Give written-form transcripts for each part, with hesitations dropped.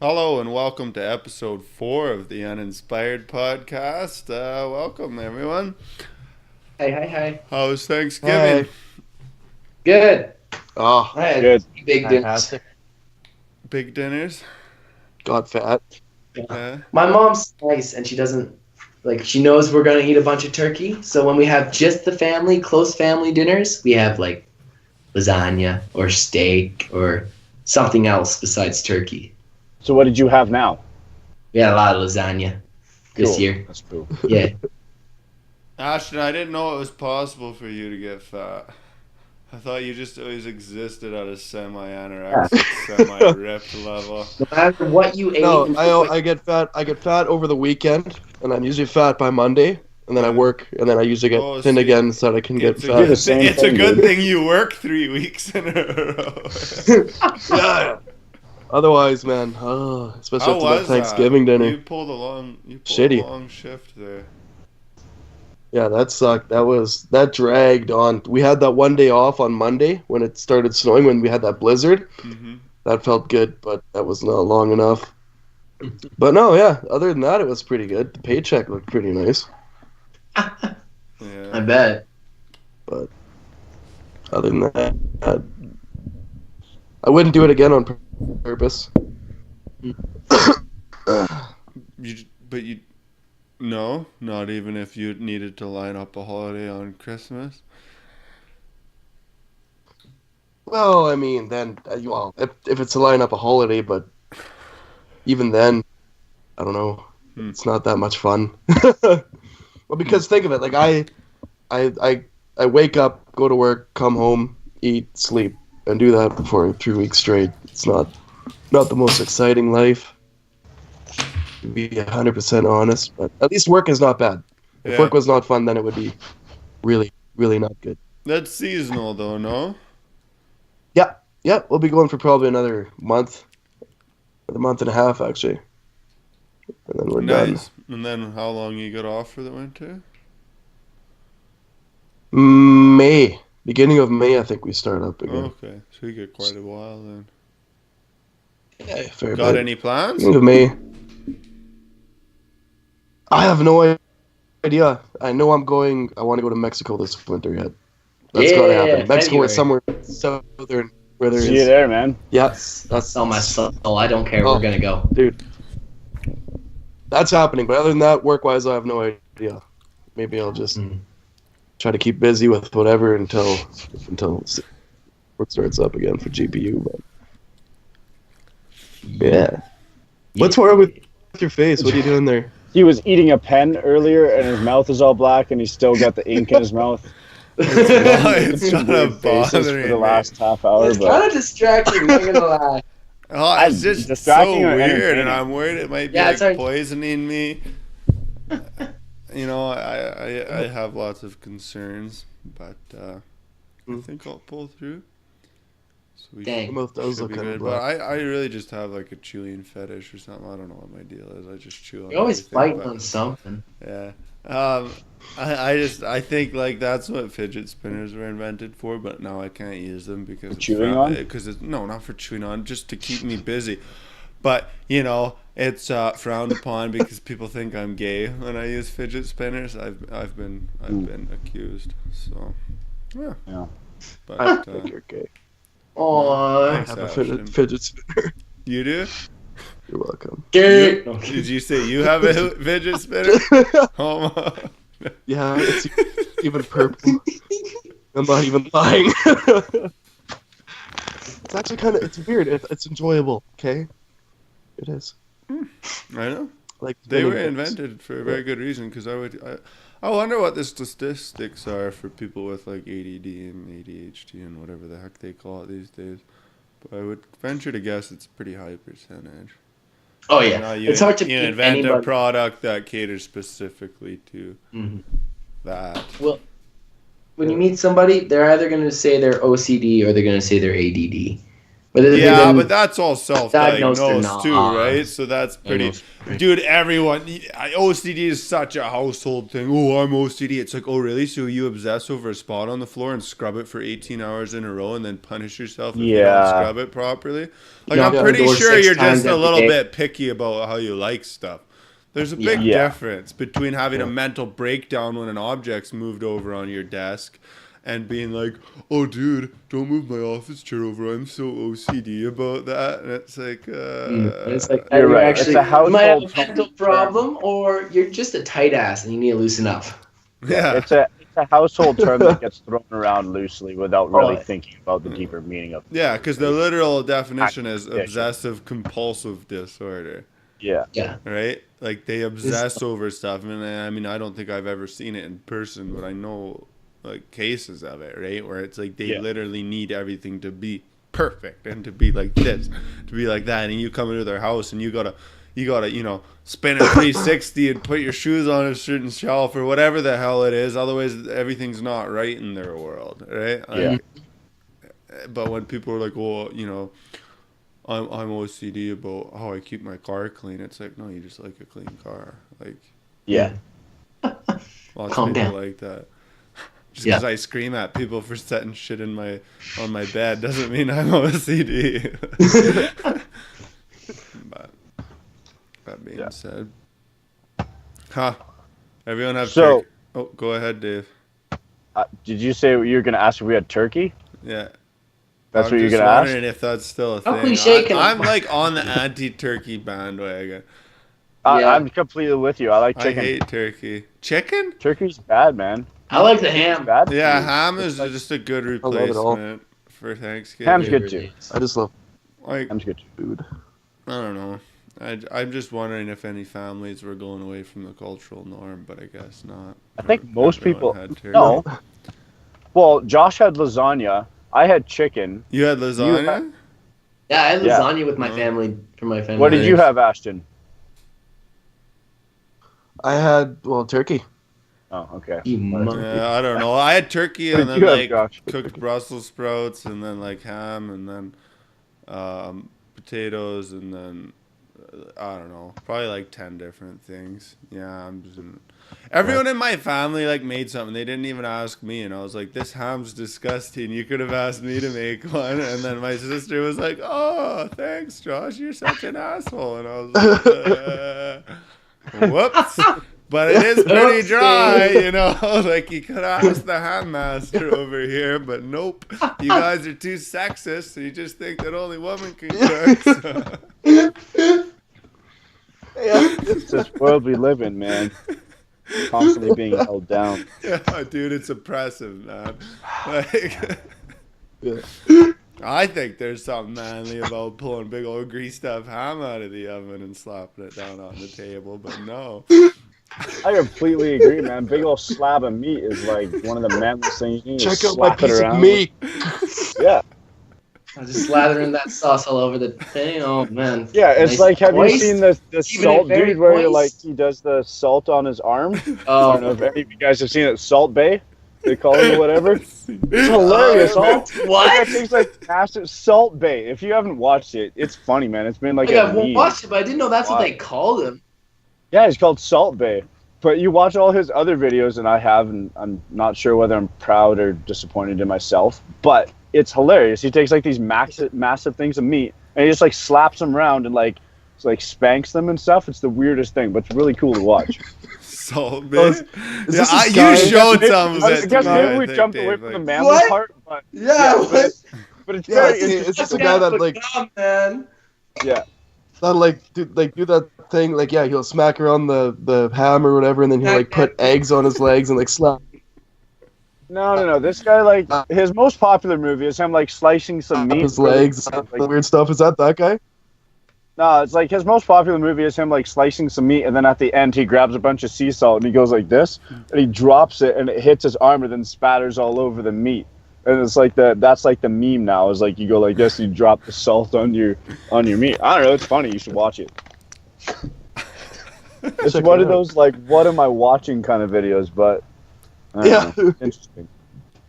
Hello and welcome to episode 4 of the Uninspired podcast. Welcome everyone. Hey, hey, hey. How's Thanksgiving? Hey. Good. Oh, I had Good. big dinners. Fantastic. Big dinners? got fat. Yeah. My mom's nice, and she doesn't she knows we're gonna eat a bunch of turkey. So when we have just the family, close family dinners, we have like lasagna or steak or something else besides turkey. So what did you have now? We had a lot of lasagna this Cool. year. That's cool. Yeah. Ashton, I didn't know it was possible for you to get fat. I thought you just always existed at a semi-anorexic, semi-ripped level. No matter what you ate, No, I get fat. I get fat over the weekend, and I'm usually fat by Monday, and then I work, and then I usually get Oh, thin see, again, so that I can get It's, fat. the same it's a thing, good dude. thing you work 3 weeks in a row. Yeah. Otherwise, man, especially How after was that Thanksgiving dinner. You pulled a long Shitty. shift there. Yeah, that sucked. That dragged on. We had that one day off on Monday when it started snowing, when we had that blizzard. Mm-hmm. That felt good, but that was not long enough. But no, yeah. Other than that, it was pretty good. The paycheck looked pretty nice. I Yeah. bet. But other than that, I wouldn't do it again on purpose. But no, not even if you needed to line up a holiday on Christmas. Well, I mean, then, if it's to line up a holiday, but even then, I don't know. It's not that much fun. Well, because think of it, like I wake up, go to work, come home, eat, sleep, and do that for 3 weeks straight. It's not the most exciting life, to be 100% honest. But at least work is not bad. If Yeah. work was not fun, then it would be really, really not good. That's seasonal though, no? Yeah, we'll be going for probably another month and a half actually, and then we're done. Nice. And then how long you get off for the winter? May, beginning of May, I think we start up again. Okay, so you get quite a while then. Yeah, fair Got bit. any plans? Beginning of May. I have no idea. I know I want to go to Mexico this winter yet. That's gotta happen. Mexico February. is somewhere southern where there See you is. there, man. Yes, That's all my soul. I don't care. Oh. We're gonna go. dude. That's happening. But other than that, work-wise, I have no idea. Maybe I'll just try to keep busy with whatever until work starts up again for GPU. But yeah. What's wrong with your face? What are you doing there? He was eating a pen earlier, and his mouth is all black, and he's still got the ink in his mouth. It's kind Weird of faces bothering for the me. last half hour, It's but kind of distracting. I'm not gonna lie. Oh, it's just so Distracting or weird, entertaining? and I'm worried it might be Yeah, it's like hard. poisoning me. You know, I have lots of concerns, but I think I'll pull through. So we Dang. Your mouth does should look be kind good. of But black. I really just have like a chewing fetish or something. I don't know what my deal is. I just chew on You're always everything, fighting but- on something. Yeah. I think like that's what fidget spinners were invented for, but now I can't use them because Chewing on? Because it's no, not for chewing on, just to keep me busy. But you know, it's frowned upon because people think I'm gay when I use fidget spinners. I've been accused. So yeah. Yeah. But I think you're gay. Oh, I Thanks, have a Ashton. fidget spinner. You do? You're welcome. good. Did you say you have a fidget spinner? Homo. Yeah, it's even purple. I'm not even lying. It's actually it's weird. It's enjoyable. Okay, it is. I know. Like They were spinning things. invented for a very good reason because I wonder what the statistics are for people with like ADD and ADHD and whatever the heck they call it these days. But I would venture to guess it's a pretty high percentage. Oh You yeah, know, you, it's hard to you beat invent a anybody. product that caters specifically to Mhm. that. Well, when you meet somebody, they're either going to say they're OCD or they're going to say they're ADD. Whether they've Yeah, been but that's all diagnosed or self-diagnosed not. too, right? So that's pretty. Dude, everyone, OCD is such a household thing. Oh, I'm OCD. It's like, oh, really? So you obsess over a spot on the floor and scrub it for 18 hours in a row and then punish yourself if you don't scrub it properly? Like, Knock I'm on the pretty door sure 6 you're times just a every little day. bit picky about how you like stuff. There's a big difference between having a mental breakdown when an object's moved over on your desk and being like, oh, dude, don't move my office chair over. I'm so OCD about that. And it's like, it's like You're right. Actually, It's a you might have a household mental problem, or you're just a tight ass and you need to loosen up. yeah. It's a household term that gets thrown around loosely without really Oh. thinking about the deeper meaning of it. Yeah, because the literal definition is obsessive compulsive disorder, Yeah. Yeah. right? Like they obsess over stuff, and I mean, I don't think I've ever seen it in person, but I know like cases of it, right? Where it's like they literally need everything to be perfect and to be like this, to be like that, and you come into their house and you gotta, you know, spin a 360 and put your shoes on a certain shelf or whatever the hell it is. Otherwise, everything's not right in their world, right? Like, but when people are like, "Oh, you know, I'm OCD about how I keep my car clean," it's like, no, you just like a clean car. Like, Yeah. lots Calm of people down. like that. Just because I scream at people for setting shit in on my bed doesn't mean I'm OCD. But that being said, everyone have So- turkey. Oh, go ahead, Dave. Did you say you were going to ask if we had turkey? Yeah. That's I'm what you're just going to ask? wondering if that's still a How thing. cliche can I'm like on the anti-turkey bandwagon. Yeah. I'm completely with you. I like I chicken. hate turkey. Chicken? Turkey's bad, man. I like the It's ham. bad. Yeah, ham is just a good love it all. replacement for Thanksgiving. Ham's good too. I just love Like, Ham's good too. food. I don't know. I'm just wondering if any families were going away from the cultural norm, but I guess not. I think most Everyone people. had turkey. No. Well, Josh had lasagna. I had chicken. You had lasagna? Yeah, I had Yeah. lasagna with my family for my family. What did you have, Ashton? I had, turkey. Oh, okay. You monkey. Yeah, I don't know. I had turkey What and did then you have, like Josh? cooked Brussels sprouts and then like ham and then potatoes and then I don't know, probably like 10 different things. Yeah, everyone in my family like made something. They didn't even ask me, and I was like, "This ham's disgusting. You could have asked me to make one." And then my sister was like, "Oh, thanks, Josh. You're such an asshole." And I was like, "Whoops." But it is pretty dry, you know. Like you could ask the ham master over here, but nope. You guys are too sexist, so you just think that only women can cook. So. It's this world we live in, man. Constantly being held down. Yeah, dude, it's oppressive, man. Like, Yeah. I think there's something manly about pulling big old greased up ham out of the oven and slapping it down on the table, but no. I completely agree, man. Big old slab of meat is like one of the manliest things you need. Check to out my slap it piece of around. meat. Yeah. I was just slathering that sauce all over the thing. Oh man. Yeah, it's Nice like, have you moist. seen the Keeping salt it very dude where moist. like he does the salt on his arm? I don't know Oh, if any of you guys have seen it, Salt Bay, they call it or whatever. It's hilarious. Salt- That what? thing's like massive Salt Bay. If you haven't watched it, it's funny, man. It's been like Like, a I've meme. watched it, but I didn't know that's what Wow. they called him. Yeah, he's called Salt Bay. But you watch all his other videos, and I have, and I'm not sure whether I'm proud or disappointed in myself, but it's hilarious. He takes like these massive things of meat, and he just like slaps them around and like spanks them and stuff. It's the weirdest thing, but it's really cool to watch. Salt, Oh, man. is Yeah, this you this guy- showed some of I it. guess tonight, maybe we think, jumped Dave, away from the like- mammal What? part, but Yeah, but it's Yeah, very it's interesting. just a guy that like man. Yeah. that do that thing like he'll smack around the ham or whatever, and then he'll like put eggs on his legs and like slap. No. This guy, like, his most popular movie is him like slicing some meat. His legs, Like, the weird stuff. Is that guy? no, it's like his most popular movie is him like slicing some meat, and then at the end he grabs a bunch of sea salt and he goes like this, and he drops it, and it hits his arm, and then spatters all over the meat. And it's like that's like the meme now. Is like you go like this, you drop the salt on your meat. I don't know. It's funny. You should watch it. It's Check one it of out. those like what am I watching kind of videos, but I don't know. Interesting.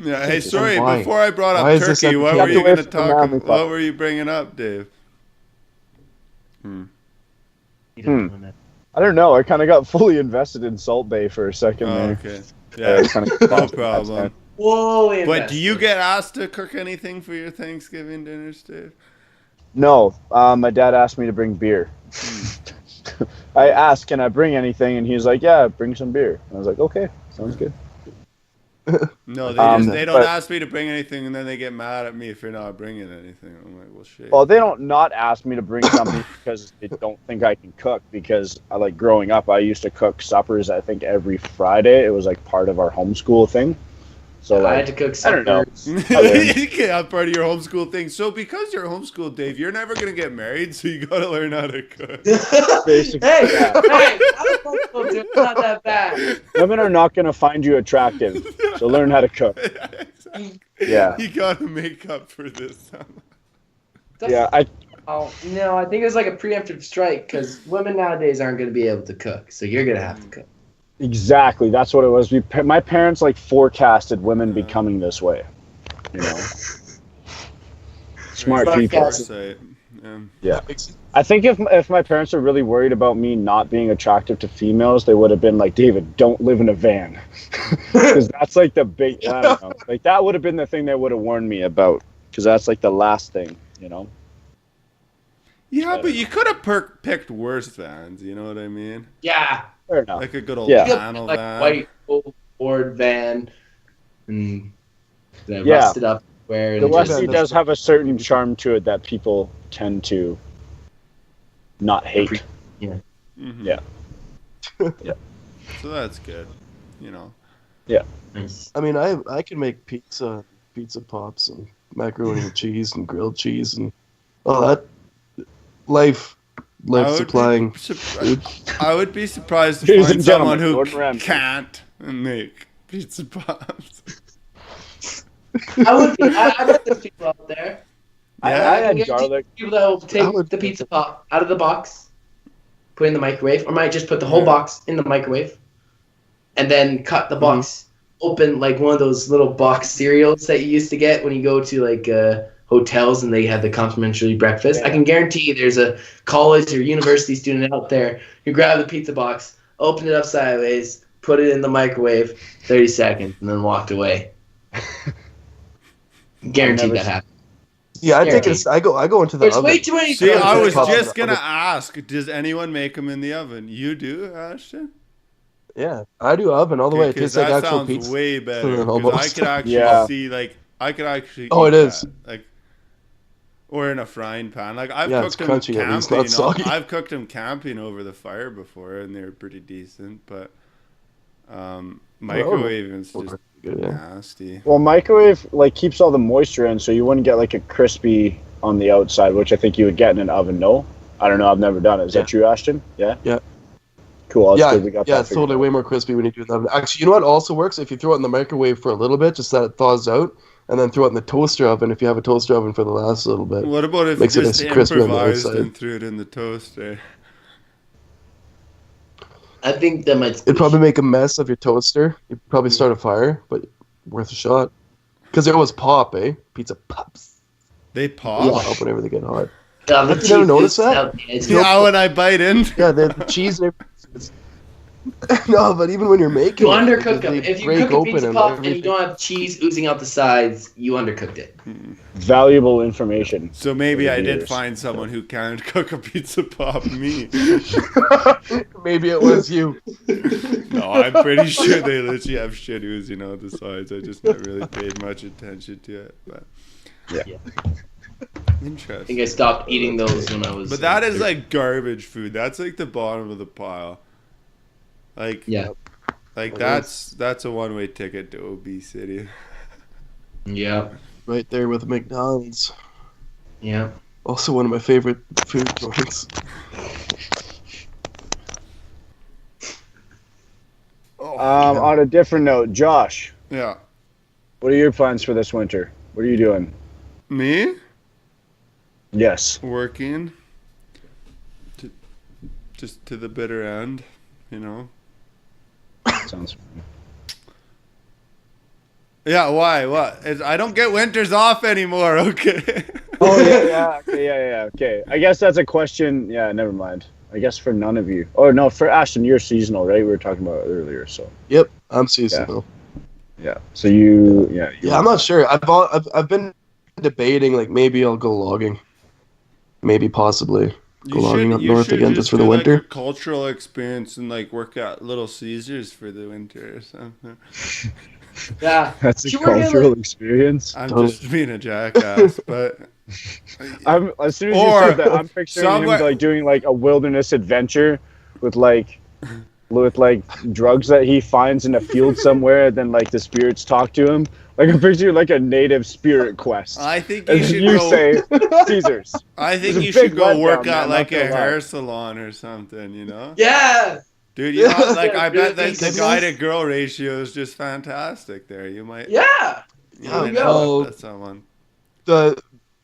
Yeah. Hey, Jesus, sorry. why? Before I brought Why up is this turkey, what episode- were you Away going to from talk the about? family What fun. were you bringing up, Dave? You don't know that. I don't know. I kind of got fully invested in Salt Bay for a second Oh, there. okay. I Yeah. kinda No lost in that problem. sense. Whoa, But do you get asked to cook anything for your Thanksgiving dinners, Dave? No, my dad asked me to bring beer. I asked, "Can I bring anything?" And he's like, "Yeah, bring some beer." And I was like, "Okay, sounds good." No, they don't but- ask me to bring anything, and then they get mad at me if you're not bringing anything. I'm like, well, shit. Well, they don't not ask me to bring something because they don't think I can cook. Because I like growing up, I used to cook suppers. I think every Friday. It was like part of our homeschool thing. So I had like, to cook I don't know. suppers. Yeah, part of your homeschool thing. So because you're homeschooled, Dave, you're never gonna get married, so you gotta learn how to cook. Basically, hey, yeah. hey, I was homeschooled too. It's not that bad. Women are not going to find you attractive, so learn how to cook. Exactly. Yeah. You gotta make up for this. Yeah, Oh, no, I think it was like a preemptive strike because women nowadays aren't going to be able to cook, so you're going to have to cook. exactly. That's what it was. My parents like forecasted women becoming this way. You know, smart Smart people. cats. Foresight. Yeah. I think if my parents are really worried about me not being attractive to females, they would have been like, David, don't live in a van. Because that's like the big, I don't know. Like that would have been the thing they would have warned me about. Because that's like the last thing, you know? Yeah, but you could have picked worse vans. You know what I mean? Yeah. Fair enough. Like a good old Yeah. panel Like van. white old Ford van and the Yeah. rusted up where The and West- just, Westie does have a certain charm to it that people tend to not hate. Mhm. Yeah. Yeah. So that's good. You know. nice. I mean, I can make pizza pops and macaroni and cheese and grilled cheese and all that. Life supplying food. I would be surprised to Ladies find and someone gentlemen, who Gordon Ramsay. can't make pizza pops. I bet there's people out there. I Yeah. had guarantee garlic. People that will I take would- the pizza pop out of the box, put it in the microwave, or might just put the whole Yeah. box in the microwave, and then cut the box open like one of those little box cereals that you used to get when you go to like hotels and they have the complimentary breakfast. I can guarantee you there's a college or university student out there who grabbed the pizza box, opened it up sideways, put it in the microwave, 30 seconds, and then walked away. Guaranteed never that happened. Yeah, I think Guaranteed. I go into the There's oven. way too many. See, I was Pop in just the gonna oven. ask, does anyone make them in the oven? You do, Ashton? Yeah, I do oven all the way. It tastes like that actual sounds pizza. way better. Because I Almost. could actually Yeah. see, like, I could actually. Oh, eat it is. that, like, or in a frying pan. Like I've Yeah, it's cooked them crunchy at least, camping. not soggy. I've cooked them camping over the fire before, and they're pretty decent. But microwaving is just Good, yeah. nasty. Well, microwave like keeps all the moisture in, so you wouldn't get like a crispy on the outside, which I think you would get in an oven. No, I don't know. I've never done it. Is that true, Ashton? Yeah. Yeah. Cool. That's Yeah, good. We got that it's figured totally out. way more crispy when you do that. Actually, you know what also works? If you throw it in the microwave for a little bit, just that it thaws out, and then throw it in the toaster oven if you have a toaster oven for the last little bit. What about if Makes you it just nice and crispy on the improvised outside. and threw it in the toaster? I think that might. It'd probably make a mess of your toaster. You'd probably start a fire, but worth a shot. Because they always pop, eh? Pizza pops. They They pop. pop whenever they get hot. Yeah, Have you never noticed that? Yeah, when I bite in. Yeah, the cheese and everything. No, but even when you're making You it, undercook they them. If you break cook a open pizza and pop and you everything. don't have cheese oozing out the sides, you undercooked it. Valuable information. So maybe For I did years. find someone who can't cook a pizza pop. Me. Maybe it was you. No, I'm pretty sure they literally have shit oozing out the sides. I just never really paid much attention to it. But Yeah. I interesting. think I stopped eating those when I was. But that is like garbage food. That's like the bottom of the pile. Like Yeah. like that's a one-way ticket to obesity. Yeah. Right there with McDonald's. Yeah. Also one of my favorite food joints. On a different note, Josh, Yeah. what are your plans for this winter? What are you doing? Me Yes. working just to the bitter end, you know. Sounds. Yeah, why? What? I don't get winters off anymore. Okay. Oh yeah. Okay, yeah. Okay. I guess that's a question. Yeah, never mind. I guess for none of you. Oh no, for Ashton, you're seasonal, right? We were talking about it earlier. So Yep, I'm seasonal. yeah. So you, yeah. Yeah, I'm not sure. I've been debating like maybe I'll go logging, maybe possibly go logging up north again just for the winter. Like a cultural experience and like work at Little Caesars for the winter or something. Yeah. That's a You were cultural experience. I'm just being a jackass, but As soon as you said that, I'm picturing him like doing like a wilderness adventure with like drugs that he finds in a field somewhere, and then like the spirits talk to him. Like I'm picturing like a native spirit quest. I think you should go say Caesars. I think you should go work at like a hair salon or something, you know? Yeah. Dude, you know, like I bet that the guy to girl ratio is just fantastic there. You might Yeah. someone. There's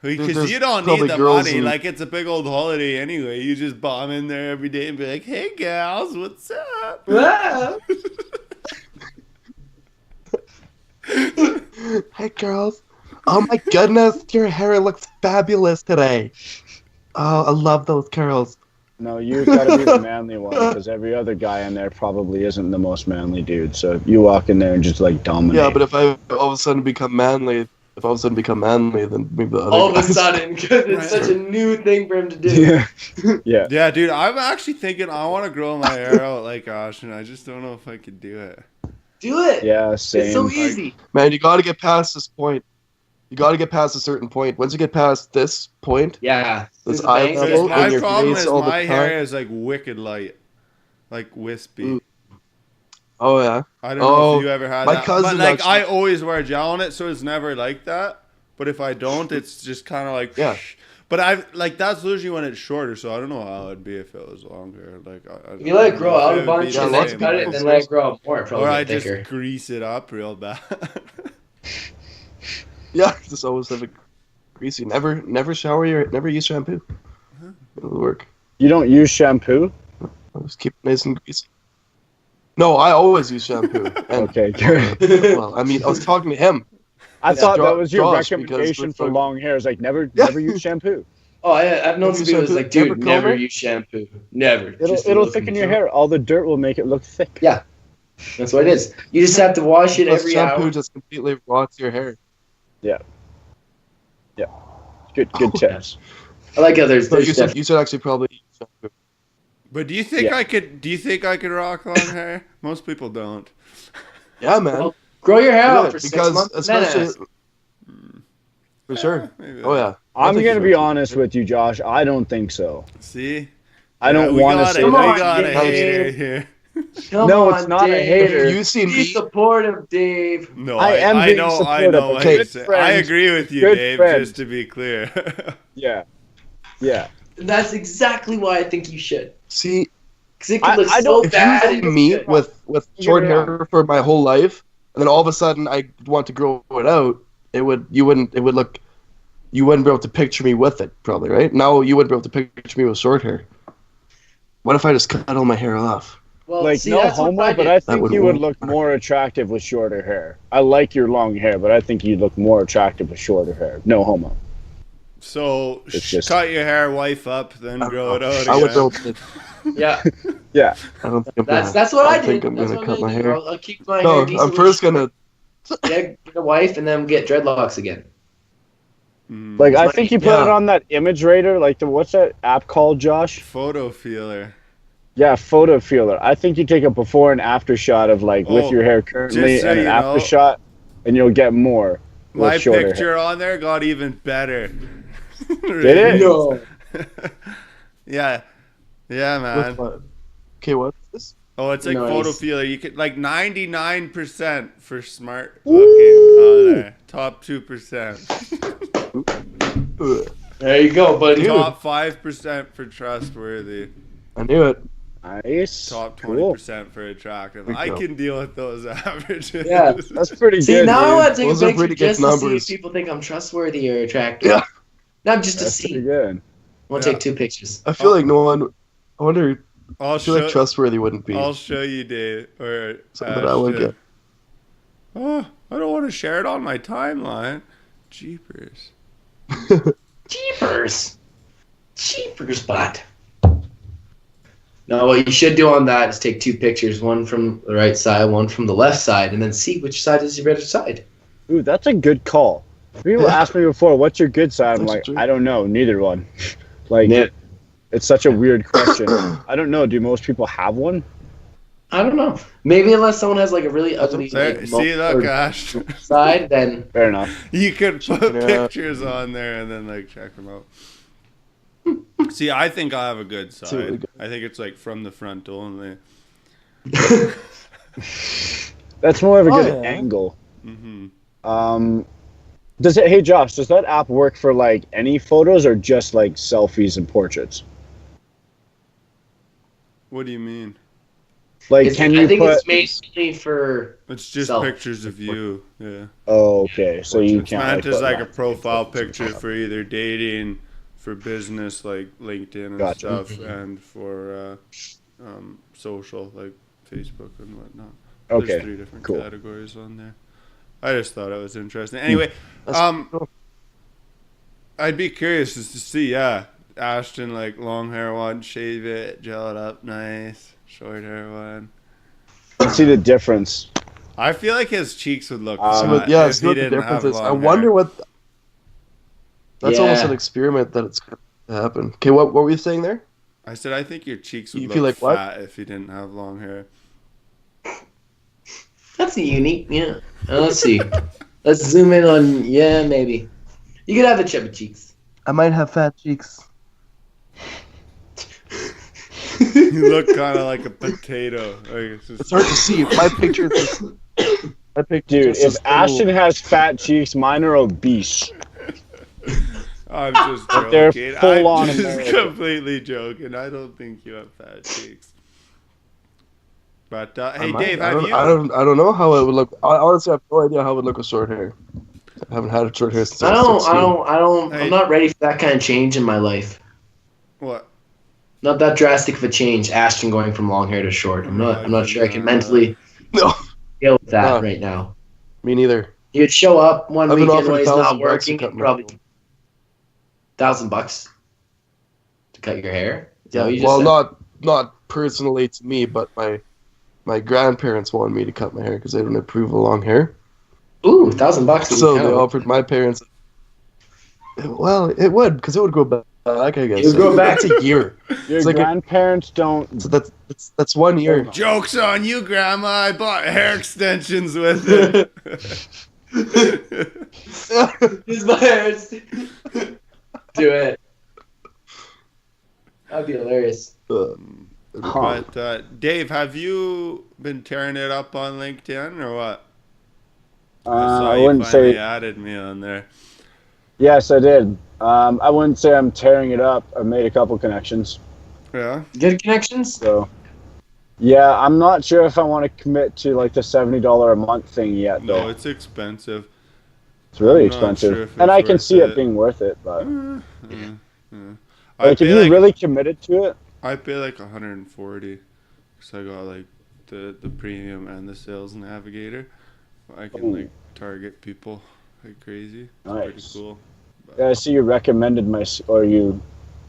Because you don't probably need the girls money. in- Like, it's a big old holiday anyway. You just bomb in there every day and be like, hey, gals, what's up? Yeah. Hey girls. Oh my goodness, your hair looks fabulous today. Oh, I love those curls. No, you gotta be the manly one, because every other guy in there probably isn't the most manly dude. So you walk in there and just like dominate. Yeah, but if I all of a sudden become manly, then maybe the other All of a guys- sudden, because it's such a new thing for him to do. Yeah. Yeah, dude, I'm actually thinking I want to grow my hair out like Austin. I just don't know if I could do it. Do it. Yeah, same. It's so easy. Man, you got to get past this point. You got to get past a certain point. Once you get past this point, Yeah. This There's a eye bangs. level- Because my your problem face is all the my hair time. is like wicked light. Like wispy. Mm. oh yeah, I don't know Oh, if you ever had my that. cousin But like actually- I always wear gel on it, so it's never like that. But if I don't, it's just kind of like Yeah. But I've like that's usually when it's shorter, so I don't know how it'd be if it was longer. Like If you let it grow out a It would be bunch the and lots then of same, cut it right? and then let it grow out more, it probably Or I get just thicker. grease it up real bad. yeah. Just always have it greasy. Never use shampoo. It'll work. You don't use shampoo? I'll just keep it nice and greasy. No, I always use shampoo. And, Okay, good. well, I mean, I was talking to him. I thought that was your Josh, recommendation because for with long hair. It's like never use shampoo. Oh, I've known Have some you people that's shampoo? like, dude, Never never comb it? use shampoo. Never. It'll thicken your hair. All the dirt will make it look thick. Yeah. That's what it is. You just have to wash it Plus every shampoo hour. just completely rots your hair. Good tips. I like how there's No, you stuff. should actually probably use shampoo. But do you think Yeah. I could? Do you think I could rock long hair? Most people don't. Yeah, man. Well, grow your hair Do out it, for 6 because months. and then especially ask. for sure. Maybe. Oh yeah. I'm think gonna you be should. honest with you, Josh. I don't think so. See, I don't we want to got say it. We Come on, that. got a Dave. hater here. Come No, on, it's not a Dave. hater. If you see Be me, supportive, Dave. No, I am being know. I supportive. know. what Okay. you're Good saying. I friends. agree with you, Good Dave. friends. Just to be clear. Yeah. And that's exactly why I think you should. see Because it could look I so don't- if bad. you and see me good. with You're short wrong. hair for my whole life, and then all of a sudden I want to grow it out, you wouldn't be able to picture me with it, probably, right? Now you wouldn't be able to picture me with short hair. What if I just cut all my hair off? Well, Like see, no that's what homo, I but did. I think would you would work. look more attractive with shorter hair. I like your long hair, but I think you'd look more attractive with shorter hair. No homo. So It's just- cut your hair, wife up, then grow it out. I would again. build. Yeah, Yeah. I don't think I'm that's what I think did. I'm That's gonna what cut my do. hair. I'll keep my hair No, I'm decently first short, gonna. get a wife and then get dreadlocks again. Mm. Like I Like, think you put yeah. it on that image rater, like what's that app called, Josh? Photo feeler. Yeah, photo feeler. I think you take a before and after shot of like Oh, with your hair currently just so and an you after know, shot, and you'll get more with My shorter picture on there got even better. Did it? No. Yeah. Yeah, man. With what? Okay, what's this? Oh, it's like Nice. photo feeler. You could like 99% for smart looking on there. Top 2%. Ugh, There you go, buddy. Dude. Top 5% for trustworthy. I knew it. Nice. Top Cool. 20% for attractive. There you I go. can deal with those averages. Yeah. That's pretty See, good. now I dude. want to take Those a are picture pretty good just to see numbers. if people think I'm trustworthy or attractive. Yeah. Not just to That's pretty see. good. We'll Yeah. take 2 pictures. I feel like no one. I wonder. I'll I feel like show, trustworthy wouldn't be I'll show you, Dave. Or something that I would Ashton. get. Oh, I don't want to share it on my timeline. Jeepers. Jeepers. Jeepers, butt. No, what you should do on that is take 2 pictures, one from the right side, one from the left side, and then see which side is your better side. Ooh, that's a good call. People asked me before, what's your good side? I'm like, True. I don't know, neither one. Like, Yeah. it's such a weird question. I don't know, do most people have one? I don't know. Maybe unless someone has like a really ugly There, like, see, look, or Ash. side, then Fair enough. You could put Yeah. pictures on there and then like check them out. See, I think I have a good It's really side. good. I think it's like from the front only. That's more of a good yeah. angle. Hmm. Hey Josh, does that app work for like any photos or just like selfies and portraits? What do you mean? Like, can you I think put? it's mainly for It's just Self. pictures of you. Yeah. Oh, okay. So you It's can't. meant like, as put like a that. profile picture for either dating, for business like LinkedIn and Gotcha. stuff, and for social like Facebook and whatnot. Okay, There's 3 different cool. categories on there. I just thought it was interesting. Anyway, That's cool. I'd be curious just to see, Ashton like long hair one, shave it, gel it up nice, short hair one. Let's see the difference. I feel like his cheeks would look So, fat yeah, if see he what the didn't difference have is. long I wonder hair. what. That's almost Yeah. an experiment that it's going to happen. Okay, what were you saying there? I said I think your cheeks would You look feel like what? fat if you didn't have long hair. that's a unique. Yeah. Let's see. Let's zoom in on. Yeah, maybe. You could have the chubby cheeks. I might have fat cheeks. You look kind of like a potato. Like it's It's just, hard to see. My picture is. My picture Dude, is if just a little- Ashton has fat cheeks, mine are obese. I'm just But they're joking. full I'm on just American. completely joking. I don't think you have fat cheeks. But I hey, might. Dave, I have don't, you? I don't know how it would look. I honestly have no idea how it would look with short hair. I haven't had short hair since I was 16. Hey. I'm not ready for that kind of change in my life. What? Not that drastic of a change. Ashton going from long hair to short. I'm not sure I can mentally No, deal with that No. right now. me neither. You'd show up one I've been weekend offered when he's not $1,000 to working, cut and my probably hair. $1,000 to cut your hair. Is that Yeah. what you just Well, said? not personally to me, but my grandparents wanted me to cut my hair because they don't approve of long hair. Ooh, $1,000. would So be they kinda- offered my parents. Well, it would because it would grow back. I guess It would grow back. It's a year. Your It's like a- grandparents don't. So that's 1 year. Joke's on you, Grandma. I bought hair extensions with it. Use my hairs. Do it. That'd be hilarious. Huh. But Dave, have you been tearing it up on LinkedIn or what? I you wouldn't finally say. added me on there. Yes, I did. I wouldn't say I'm tearing it up. I've made a couple connections. Yeah. Good connections? So, yeah, I'm not sure if I want to commit to like the $70 a month thing yet. No, Though it's expensive. it's really I'm not expensive, sure if and it's I can worth see it it. being worth it. But I like, if pay you like really committed to it, I pay like 140 because I got like the premium and the sales navigator. I can Ooh. like target people like crazy. It's Nice. pretty cool. But yeah, I see you recommended my or you.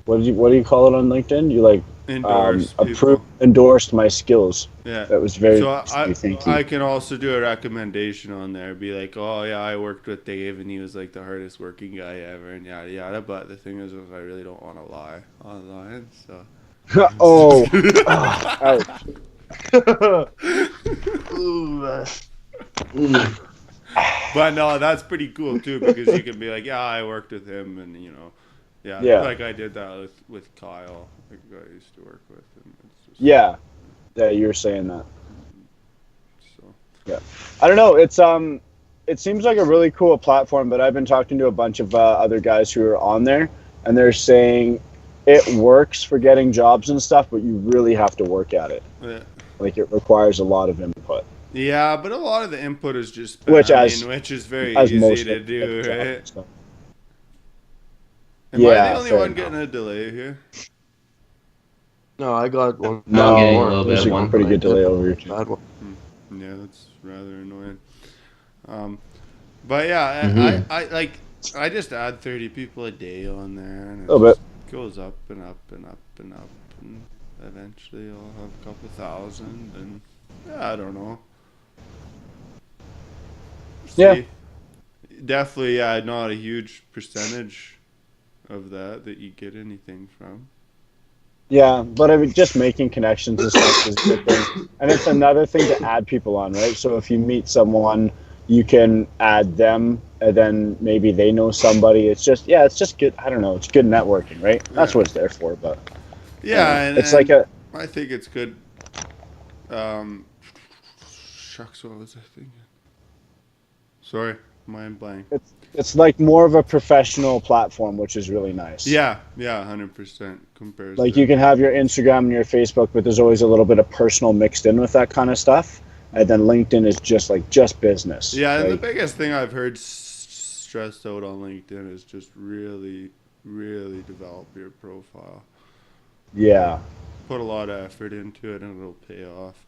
What do you call it on LinkedIn? You like endorse approved, people. endorsed my skills. Yeah. That was very So nice of you, thank you. I can also do a recommendation on there. Be like, oh yeah, I worked with Dave and he was like the hardest working guy ever and yada yada. But the thing is, I really don't want to lie online. So. Oh, ouch. Ooh, Mm. But no, that's pretty cool too because you can be like, yeah, I worked with him, and Yeah. like I did that with Kyle, like I used to work with, and it's just, Yeah, you were saying that. So I don't know. It seems like a really cool platform, but I've been talking to a bunch of other guys who are on there, and they're saying it works for getting jobs and stuff, but you really have to work at it. yeah. Like it requires a lot of input. Yeah, but a lot of the input is just Which spamming, which is very As easy most to of do, jobs and right? stuff. Am I Yeah, the only fair one enough. getting a delay here? no, I got one. No, I'm getting a little there's bit a one. pretty good delay over here too. Bad one. Yeah, that's rather annoying. But yeah, Mhm. I just add 30 people a day on there, and A it little bit. just goes up and up and up and up, and eventually I'll have a couple thousand, and yeah, I don't know. Yeah. See, definitely, yeah, not a huge percentage of that you get anything from. Yeah, but I mean, just making connections and stuff is a good thing. And it's another thing to add people on, right? So if you meet someone, you can add them, and then maybe they know somebody. It's just, yeah, it's just good. I don't know. It's good networking, right? That's Yeah, what it's there for. But I don't yeah, know. It's like and a, I think it's good. Um, Shucks, what was I thinking? Sorry, mind blank. it's like more of a professional platform, which is really nice. Yeah, yeah, 100% compares Like you to can have your most. Instagram and your Facebook, but there's always a little bit of personal mixed in with that kind of stuff. And then LinkedIn is just like just business. Yeah, and the Like, biggest thing I've heard stressed out on LinkedIn is just really, really develop your profile. Like, yeah, put a lot of effort into it and it'll pay off.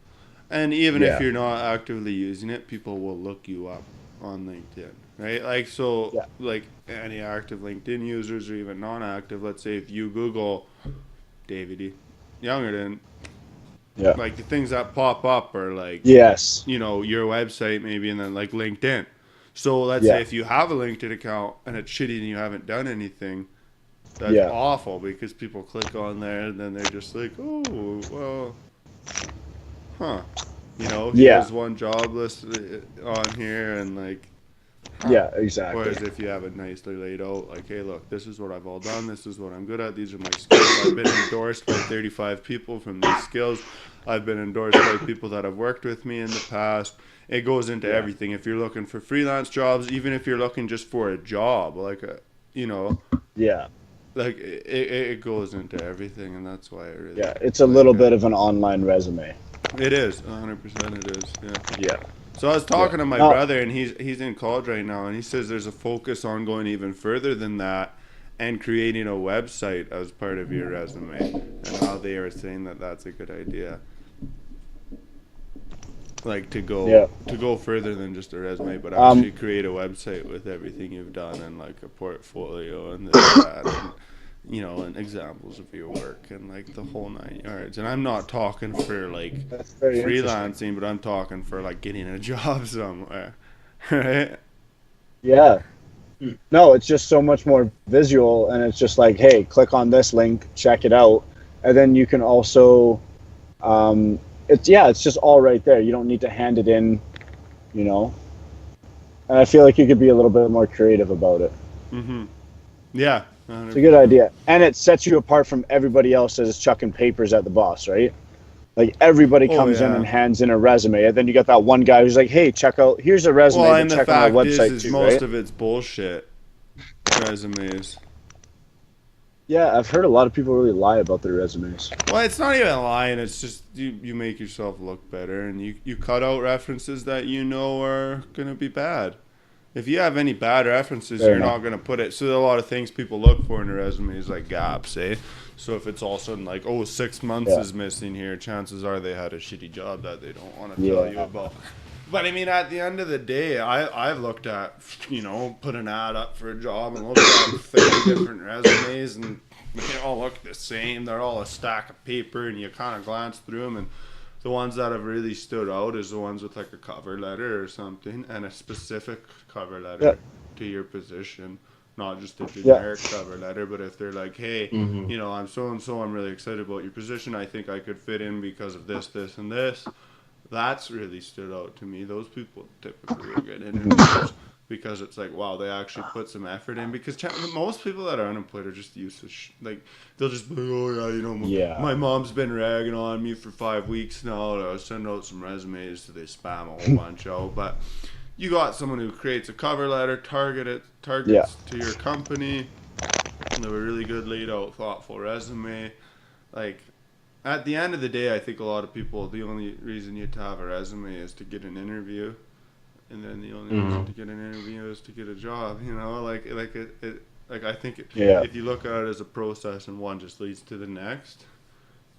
And even if yeah, you're not actively using it, people will look you up on LinkedIn, right? Like, so, yeah, like, any active LinkedIn users or even non active, let's say if you Google David E. Youngerton, yeah. like, the things that pop up are like, Yes. your website maybe, and then like LinkedIn. So let's say Yeah. if you have a LinkedIn account and it's shitty and you haven't done anything, that's Yeah. awful because people click on there and then they're just like, oh, well, huh. Yeah. Here's one job list on here, and like, huh. Yeah. Exactly. Whereas if you have it nicely laid out, like, hey, look, this is what I've all done. This is what I'm good at. These are my skills. I've been endorsed by 35 people from these skills. I've been endorsed by people that have worked with me in the past. It goes into Yeah. everything. If you're looking for freelance jobs, even if you're looking just for a job, like you know, Yeah. like it goes into everything, and that's why I really Yeah. It's a like little it. bit of an online resume. It is 100%. It is. Yeah. Yeah. So I was Yeah. talking to my No. brother, and he's in college right now, and he says there's a focus on going even further than that, and creating a website as part of your resume, and how they are saying that that's a good idea. Like Yeah. to go further than just a resume, but Um. actually create a website with everything you've done and like a portfolio and this that and and examples of your work and like the whole 9 yards. And I'm not talking for like That's very interesting. freelancing, but I'm talking for like getting a job somewhere, right? Yeah. Hmm. No, it's just so much more visual, and it's just like, hey, click on this link, check it out, and then you can also, it's just all right there. You don't need to hand it in, you know. And I feel like you could be a little bit more creative about it. Mm-hmm. Yeah, It's a good 100%. idea, and it sets you apart from everybody else that is chucking papers at the boss, right? Like everybody Oh comes in and yeah. hands in a resume, and then you got that one guy who's like, "Hey, check out. Here's a resume, Well, but and the check on our fact is, website is too, most right?" of it's bullshit resumes. Yeah, I've heard a lot of people really lie about their resumes. Well, it's not even lying. It's just you make yourself look better, and you cut out references that are gonna be bad. If you have any bad references, Fair you're enough. not gonna put it. So a lot of things people look for in a resume is like gaps, eh? So if it's all of a sudden like, oh, 6 months Yeah, is missing here, chances are they had a shitty job that they don't want to tell you yeah, about. But I mean, at the end of the day, I've looked at, put an ad up for a job and looked at 30 different resumes, and they all look the same. They're all a stack of paper, and you kind of glance through them, and the ones that have really stood out is the ones with like a cover letter or something, and a specific cover yeah, letter to your position, not just a yeah, generic cover letter. But if they're like, hey, Mhm. I'm so and so, I'm really excited about your position. I think I could fit in because of this, this, and this. That's really stood out to me. Those people typically will get interviews because it's like, wow, they actually put some effort in. Because most people that are unemployed are just used to like, they'll just be like, oh yeah, yeah, my mom's been ragging on me for 5 weeks now. To send out some resumes, so they spam a whole bunch out. But you got someone who creates a cover letter, yeah, targets to your company. They have a really good laid out, thoughtful resume. Like, at the end of the day, I think a lot of people, the only reason you to have a resume is to get an interview, and then the only reason Mhm. to get an interview is to get a job. Like I think yeah, if you look at it as a process and one just leads to the next,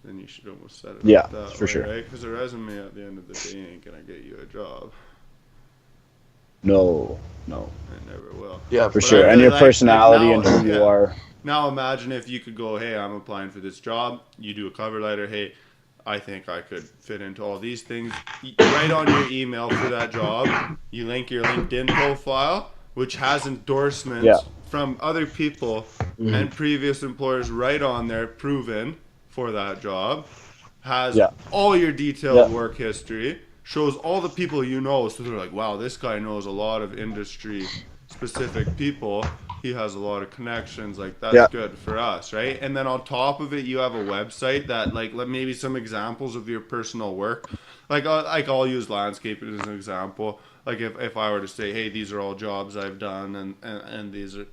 then you should almost set it yeah, up that for way, sure. right? Because a resume at the end of the day ain't gonna get you a job. No. It never will. Yeah, For But sure. I And really your like personality now, and who you yeah. are. Now imagine if you could go, hey, I'm applying for this job. You do a cover letter. Hey, I think I could fit into all these things. Write on your email for that job. You link your LinkedIn profile, which has Yeah. endorsements from other people and previous employers right on there, proven for that job. Has Yeah. all your detailed Yeah. work history. Shows all the people you know. So they're like, wow, this guy knows a lot of industry specific people. He has a lot of connections. Like, that's Yeah. good for us, right? And then on top of it, you have a website that, like maybe some examples of your personal work. Like I'll use landscaping as an example. Like if I were to say, hey, these are all jobs I've done, and these are,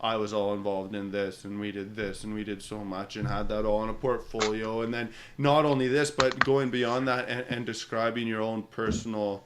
I was all involved in this, and we did this, and we did so much, and had that all in a portfolio. And then not only this, but going beyond that and describing your own personal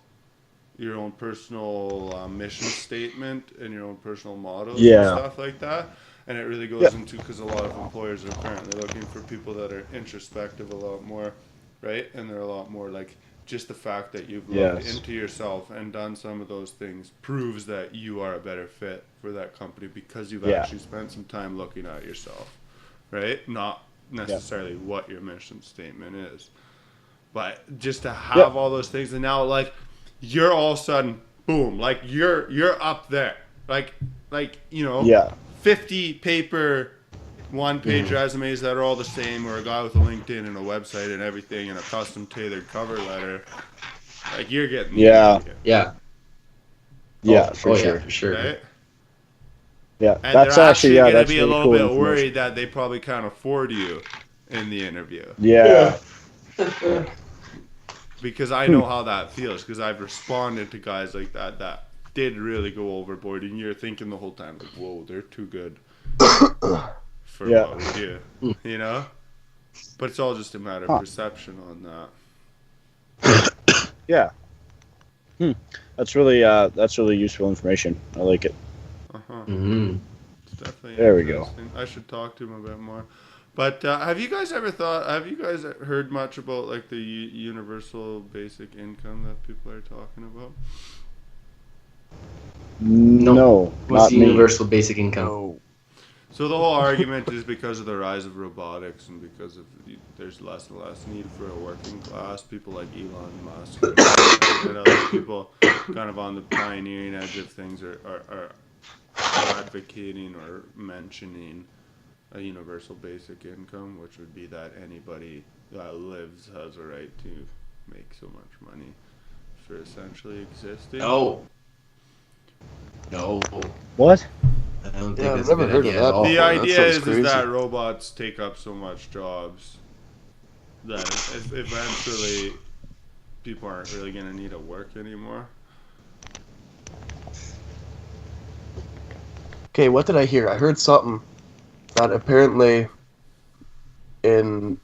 mission statement and your own personal mottos and Yeah. stuff like that. And it really goes Yeah. into, because a lot of employers are currently looking for people that are introspective a lot more, right? And they're a lot more like, just the fact that you've looked Yes. into yourself and done some of those things proves that you are a better fit for that company, because you've Yeah. actually spent some time looking at yourself, right? Not necessarily what your mission statement is, but just to have all those things. And now, like, you're all of a sudden, boom, like you're up there, like Yeah. 50 paper 1-page resumes that are all the same, or a guy with a LinkedIn and a website and everything and a custom tailored cover letter. Like, you're getting Yeah. Yeah. Yeah, Oh, for sure. Yeah, for sure. right? Yeah. And That's they're actually going to that's be really a little cool bit information. worried that they probably can't afford you in the interview. Yeah. Because I know how that feels, because I've responded to guys like that did really go overboard, and you're thinking the whole time, like, whoa, they're too good for Yeah. what we do, But it's all just a matter of perception on that. Yeah. That's really useful information. I like it. It's definitely There we go. interesting. I should talk to him a bit more. But have you guys heard much about, like, the universal basic income that people are talking about? No, What's not the me. universal basic income? No. So the whole argument is because of the rise of robotics, and because of there's less and less need for a working class. People like Elon Musk and other people kind of on the pioneering edge of things are advocating or mentioning a universal basic income, which would be that anybody that lives has a right to make so much money for essentially existing. No. What? I don't think Yeah, that's I've never a good heard of idea that at all. The that idea sounds is crazy. that robots take up so much jobs that eventually people aren't really going to need to work anymore. Okay, what did I hear? I heard something that apparently in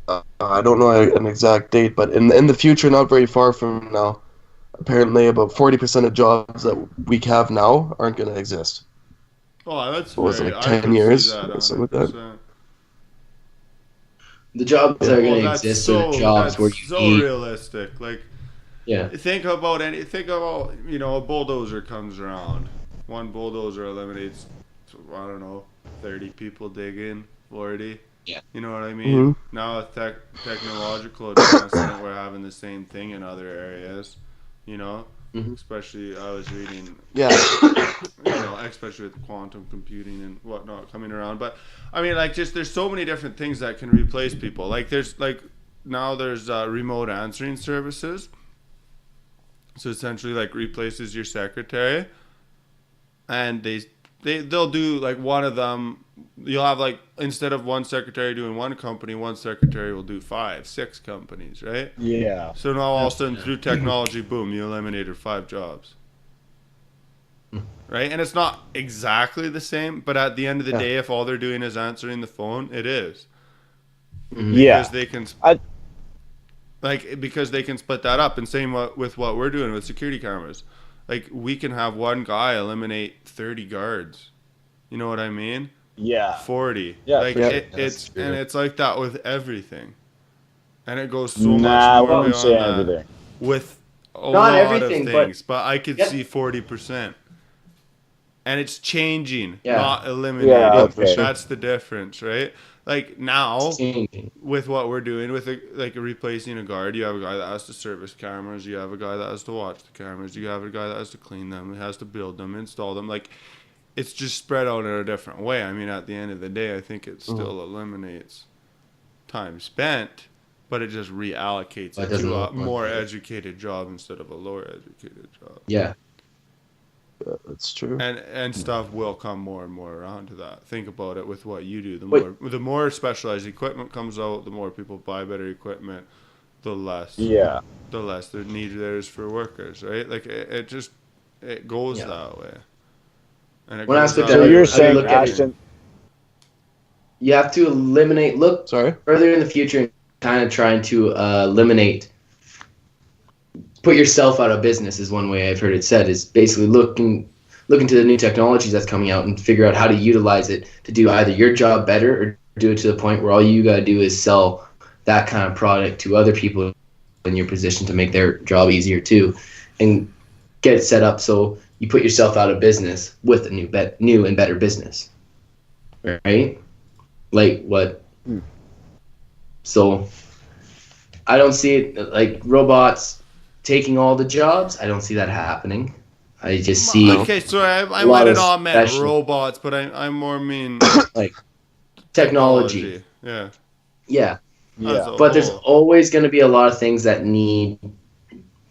I don't know an exact date, but in the future, not very far from now, apparently about 40% of jobs that we have now aren't going to exist. Oh, that's What was it, very, like I 10 could years see that or something like that? 100%. The jobs that are Well, going to that's exist are the jobs where you so need. realistic. Like, Yeah. think about a bulldozer comes around. One bulldozer eliminates, I don't know, 30 people digging, 40. Yeah. You know what I mean? Mhm. Now with technological advancement, we're having the same thing in other areas. Especially I was reading, Yeah. especially with quantum computing and whatnot coming around. But I mean, like, just there's so many different things that can replace people. Like, there's remote answering services. So essentially, like, replaces your secretary, and they'll do, like, one of them. You'll have, like, instead of one secretary doing one company, one secretary will do 5, 6 companies, right? Yeah. So now all of a sudden, through technology, boom, you eliminated 5 jobs. Right? And it's not exactly the same, but at the end of the day, if all they're doing is answering the phone, it is. Yeah. Because they can because they can split that up. And same with what we're doing with security cameras. Like, we can have one guy eliminate 30 guards. You know what I mean? Yeah. 40. Yeah, Like, yeah, it's like that with everything. And it goes so Nah, much I more wouldn't say beyond that. everything. With a Not lot everything, of but- things, but I could Yep. see 40%. And it's changing, Yeah. not eliminating. Yeah, okay. That's the difference, right? Like now, Changing. with what we're doing with replacing a guard, you have a guy that has to service cameras, you have a guy that has to watch the cameras, you have a guy that has to clean them, he has to build them, install them. Like, it's just spread out in a different way. I mean, at the end of the day, I think it still eliminates time spent, but it just reallocates it to a more educated job instead of a lower educated job. Yeah. That's true. And stuff will come more and more around to that. Think about it with what you do. Wait. The more specialized equipment comes out, the more people buy better equipment, the less Yeah. the need there is for workers, right? Like it goes Yeah. that way. And it One goes aspect that So I way. you're look saying, at it- Ashton, You have to look Sorry. further in the future and kind of trying to put yourself out of business is one way I've heard it said, is basically look into the new technologies that's coming out and figure out how to utilize it to do either your job better or do it to the point where all you got to do is sell that kind of product to other people in your position to make their job easier too, and get it set up so you put yourself out of business with a new and better business, right? Like what? So I don't see it like robots taking all the jobs. I don't see that happening. I just see Okay, so I lot might have of not meant special- robots, but I more mean like technology. Yeah. Yeah, As yeah. a but there's whole. always going to be a lot of things that need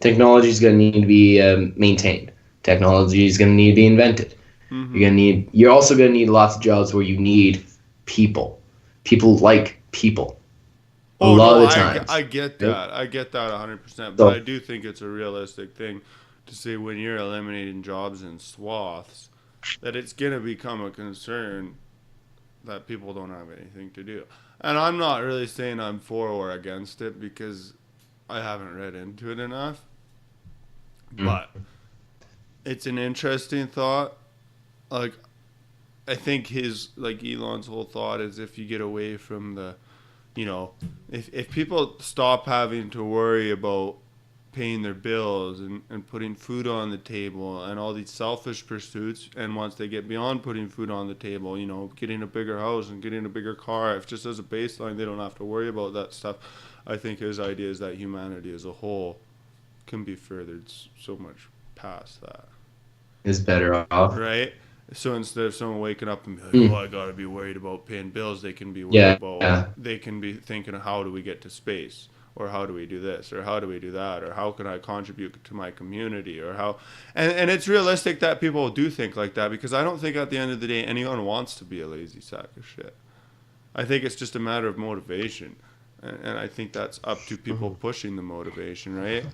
technology is going to need to be maintained. Technology is going to need to be invented. Mhm. You're also going to need lots of jobs where you need people. People like people. A lot of the times. I get that. I get that 100%. So- But I do think it's a realistic thing to say when you're eliminating jobs in swaths, that it's going to become a concern that people don't have anything to do. And I'm not really saying I'm for or against it because I haven't read into it enough. But it's an interesting thought. Like, I think Elon's whole thought is if you get away from the, if people stop having to worry about paying their bills and putting food on the table and all these selfish pursuits, and once they get beyond putting food on the table, getting a bigger house and getting a bigger car, if just as a baseline they don't have to worry about that stuff, I think his idea is that humanity as a whole can be furthered so much past that. Is better off. Right? So instead of someone waking up and be like, I gotta be worried about paying bills, they can be worried they can be thinking, how do we get to space? Or how do we do this? Or how do we do that? Or how can I contribute to my community? Or how, and it's realistic that people do think like that, because I don't think at the end of the day anyone wants to be a lazy sack of shit. I think it's just a matter of motivation. And I think that's up to people pushing the motivation, right?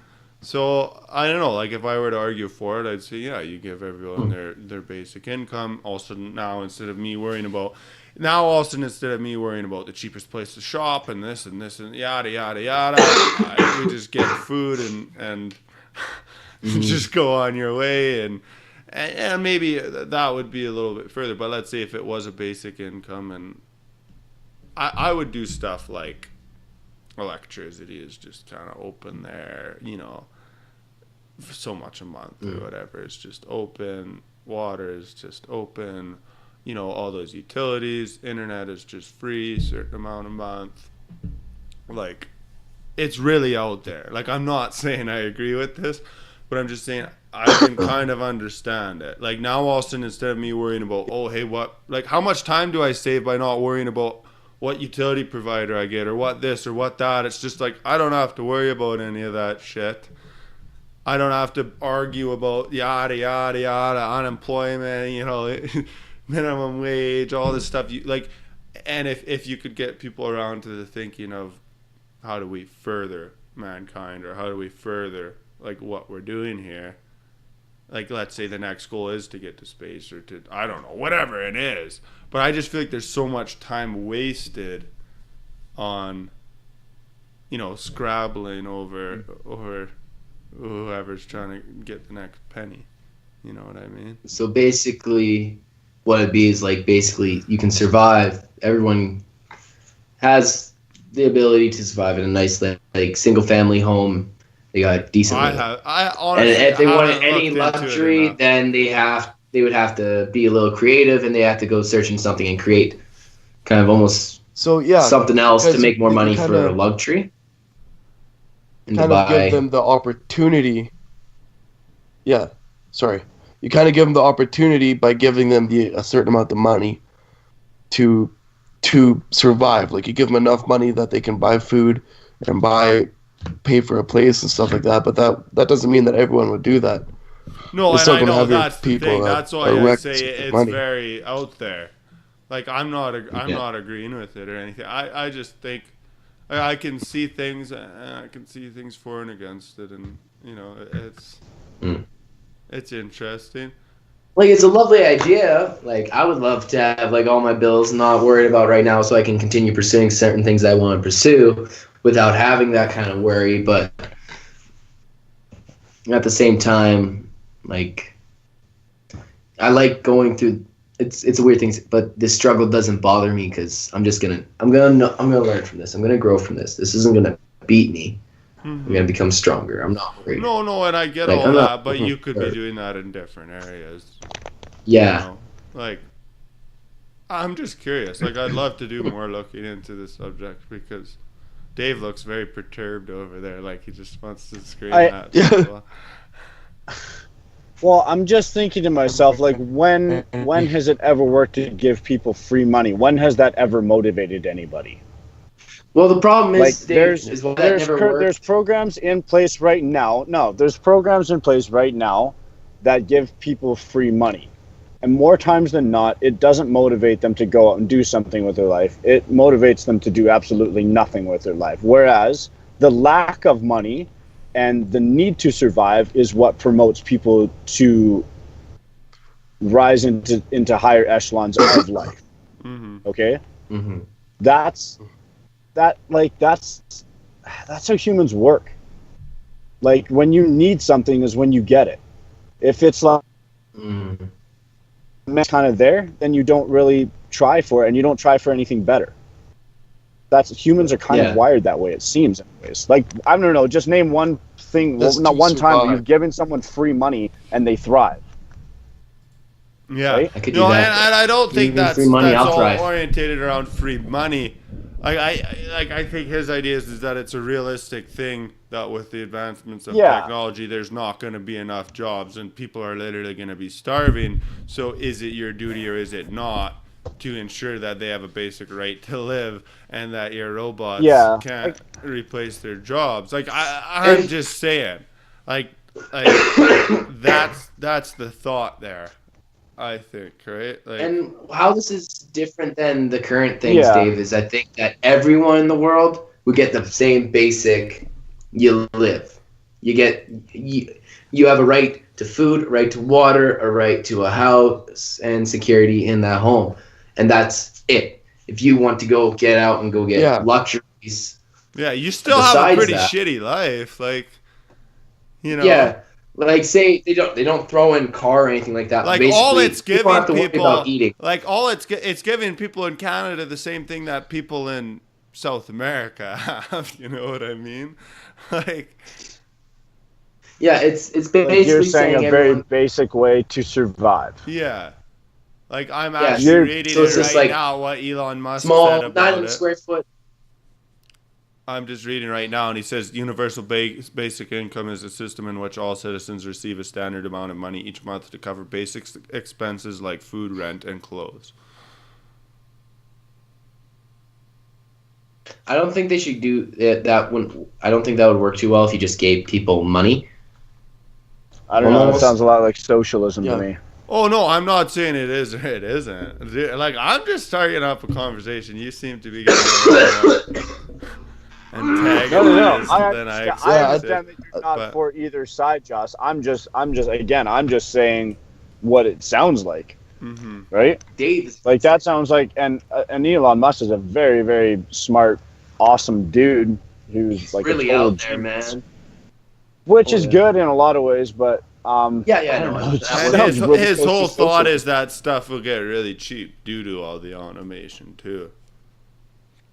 So I don't know, like if I were to argue for it, I'd say, yeah, you give everyone their basic income. Also now instead of me worrying about the cheapest place to shop and this and yada yada yada, we just get food and just go on your way, and maybe that would be a little bit further. But let's say if it was a basic income, and I would do stuff like electricity is just kind of open there, for so much a month or whatever. It's just open. Water is just open. All those utilities. Internet is just free, certain amount a month. Like, it's really out there. Like, I'm not saying I agree with this, but I'm just saying I can kind of understand it. Like, now all of a sudden, instead of me worrying about, how much time do I save by not worrying about what utility provider I get or what this or what that? It's just like, I don't have to worry about any of that shit. I don't have to argue about yada, yada, yada, unemployment, minimum wage, all this stuff. And if you could get people around to the thinking of how do we further mankind, or how do we further what we're doing here? Like, let's say the next goal is to get to space, or to, I don't know, whatever it is. But I just feel like there's so much time wasted on, scrabbling over whoever's trying to get the next penny. You know what I mean? So basically, what it'd be is you can survive. Everyone has the ability to survive in a nice single family home, They got decent living. I And honestly if they wanted haven't any looked into it luxury, enough. then they would have to be a little creative, and they have to go searching something and create kind of almost So yeah, something else to because make more you money kind for of luxury. And to kind of give buy. them the opportunity. Yeah, sorry. You kind of give them the opportunity by giving them a certain amount of money to survive. Like you give them enough money that they can buy food and pay for a place and stuff like that. But that doesn't mean that everyone would do that. No, You're and still I gonna know have your that's the people thing. that That's why are I reckless say with their it's money. very out there. Like I'm not Yeah. not agreeing with it or anything. I just think I can see things and I can see things for and against it, and you know Mm. it's interesting. Like it's a lovely idea. Like I would love to have like all my bills not worried about right now, so I can continue pursuing certain things I want to pursue without having that kind of worry. But at the same time, like I like going through. It's a weird thing, but this struggle doesn't bother me because I'm gonna learn from this. I'm gonna grow from this. This isn't gonna beat me. I'm gonna become stronger. I'm not worried. No, and I get Like, all I'm not- that, but you could be doing that in different areas. Yeah. You know? Like, I'm just curious. Like, I'd love to do more looking into this subject because Dave looks very perturbed over there. Like, he just wants to scream at people. Well, I'm just thinking to myself, like, when has it ever worked to give people free money? When has that ever motivated anybody? Well, the problem Like, is, is why that never worked. there's programs in place right now. No, there's programs in place right now that give people free money. And more times than not, it doesn't motivate them to go out and do something with their life. It motivates them to do absolutely nothing with their life. Whereas the lack of money and the need to survive is what promotes people to rise into higher echelons of life. Mm-hmm. Okay? Mm-hmm. That's how humans work. Like when you need something is when you get it. If it's like kind of there, then you don't really try for it, and you don't try for anything better. Humans are kind of wired that way, it seems, anyways. Like I don't know, just name one thing. Well, not one time where you've given someone free money and they thrive. Yeah, right? I could do that. And I don't think that's free money, I'll all thrive. orientated around free money. I think his idea is that it's a realistic thing that with the advancements of technology, there's not going to be enough jobs and people are literally going to be starving. So is it your duty or is it not to ensure that they have a basic right to live and that your robots can't replace their jobs? Like I'm just saying, like that's the thought there. I think, right? Like, and how this is different than the current things, Dave, is I think that everyone in the world would get the same basic. You live, you have a right to food, a right to water, a right to a house, and security in that home, and that's it. If you want to go get out and go get luxuries, you still have a pretty shitty life, like, you know. Yeah. Like say they don't throw in car or anything like that. Like basically, all it's giving don't have to people, worry about eating. Like all it's giving people in Canada the same thing that people in South America have. You know what I mean? Like, yeah, it's basically like you're saying a everyone, very basic way to survive. Yeah, like I'm actually reading it right now. What Elon Musk said about not even it. Square foot. I'm just reading right now, and he says universal basic income is a system in which all citizens receive a standard amount of money each month to cover basic expenses like food, rent, and clothes. I don't think they should do that. I don't think that would work too well if you just gave people money. I don't know. That sounds a lot like socialism to me. Oh no, I'm not saying it is or it isn't. Like I'm just starting up a conversation. You seem to be getting No. I understand that you're not for either side, Josh. I'm just saying what it sounds like, right? Dave, like that sounds like, and Elon Musk is a very, very smart, awesome dude who's like really a total out there, man. Which is good in a lot of ways, but no. His whole thought is that stuff will get really cheap due to all the automation too.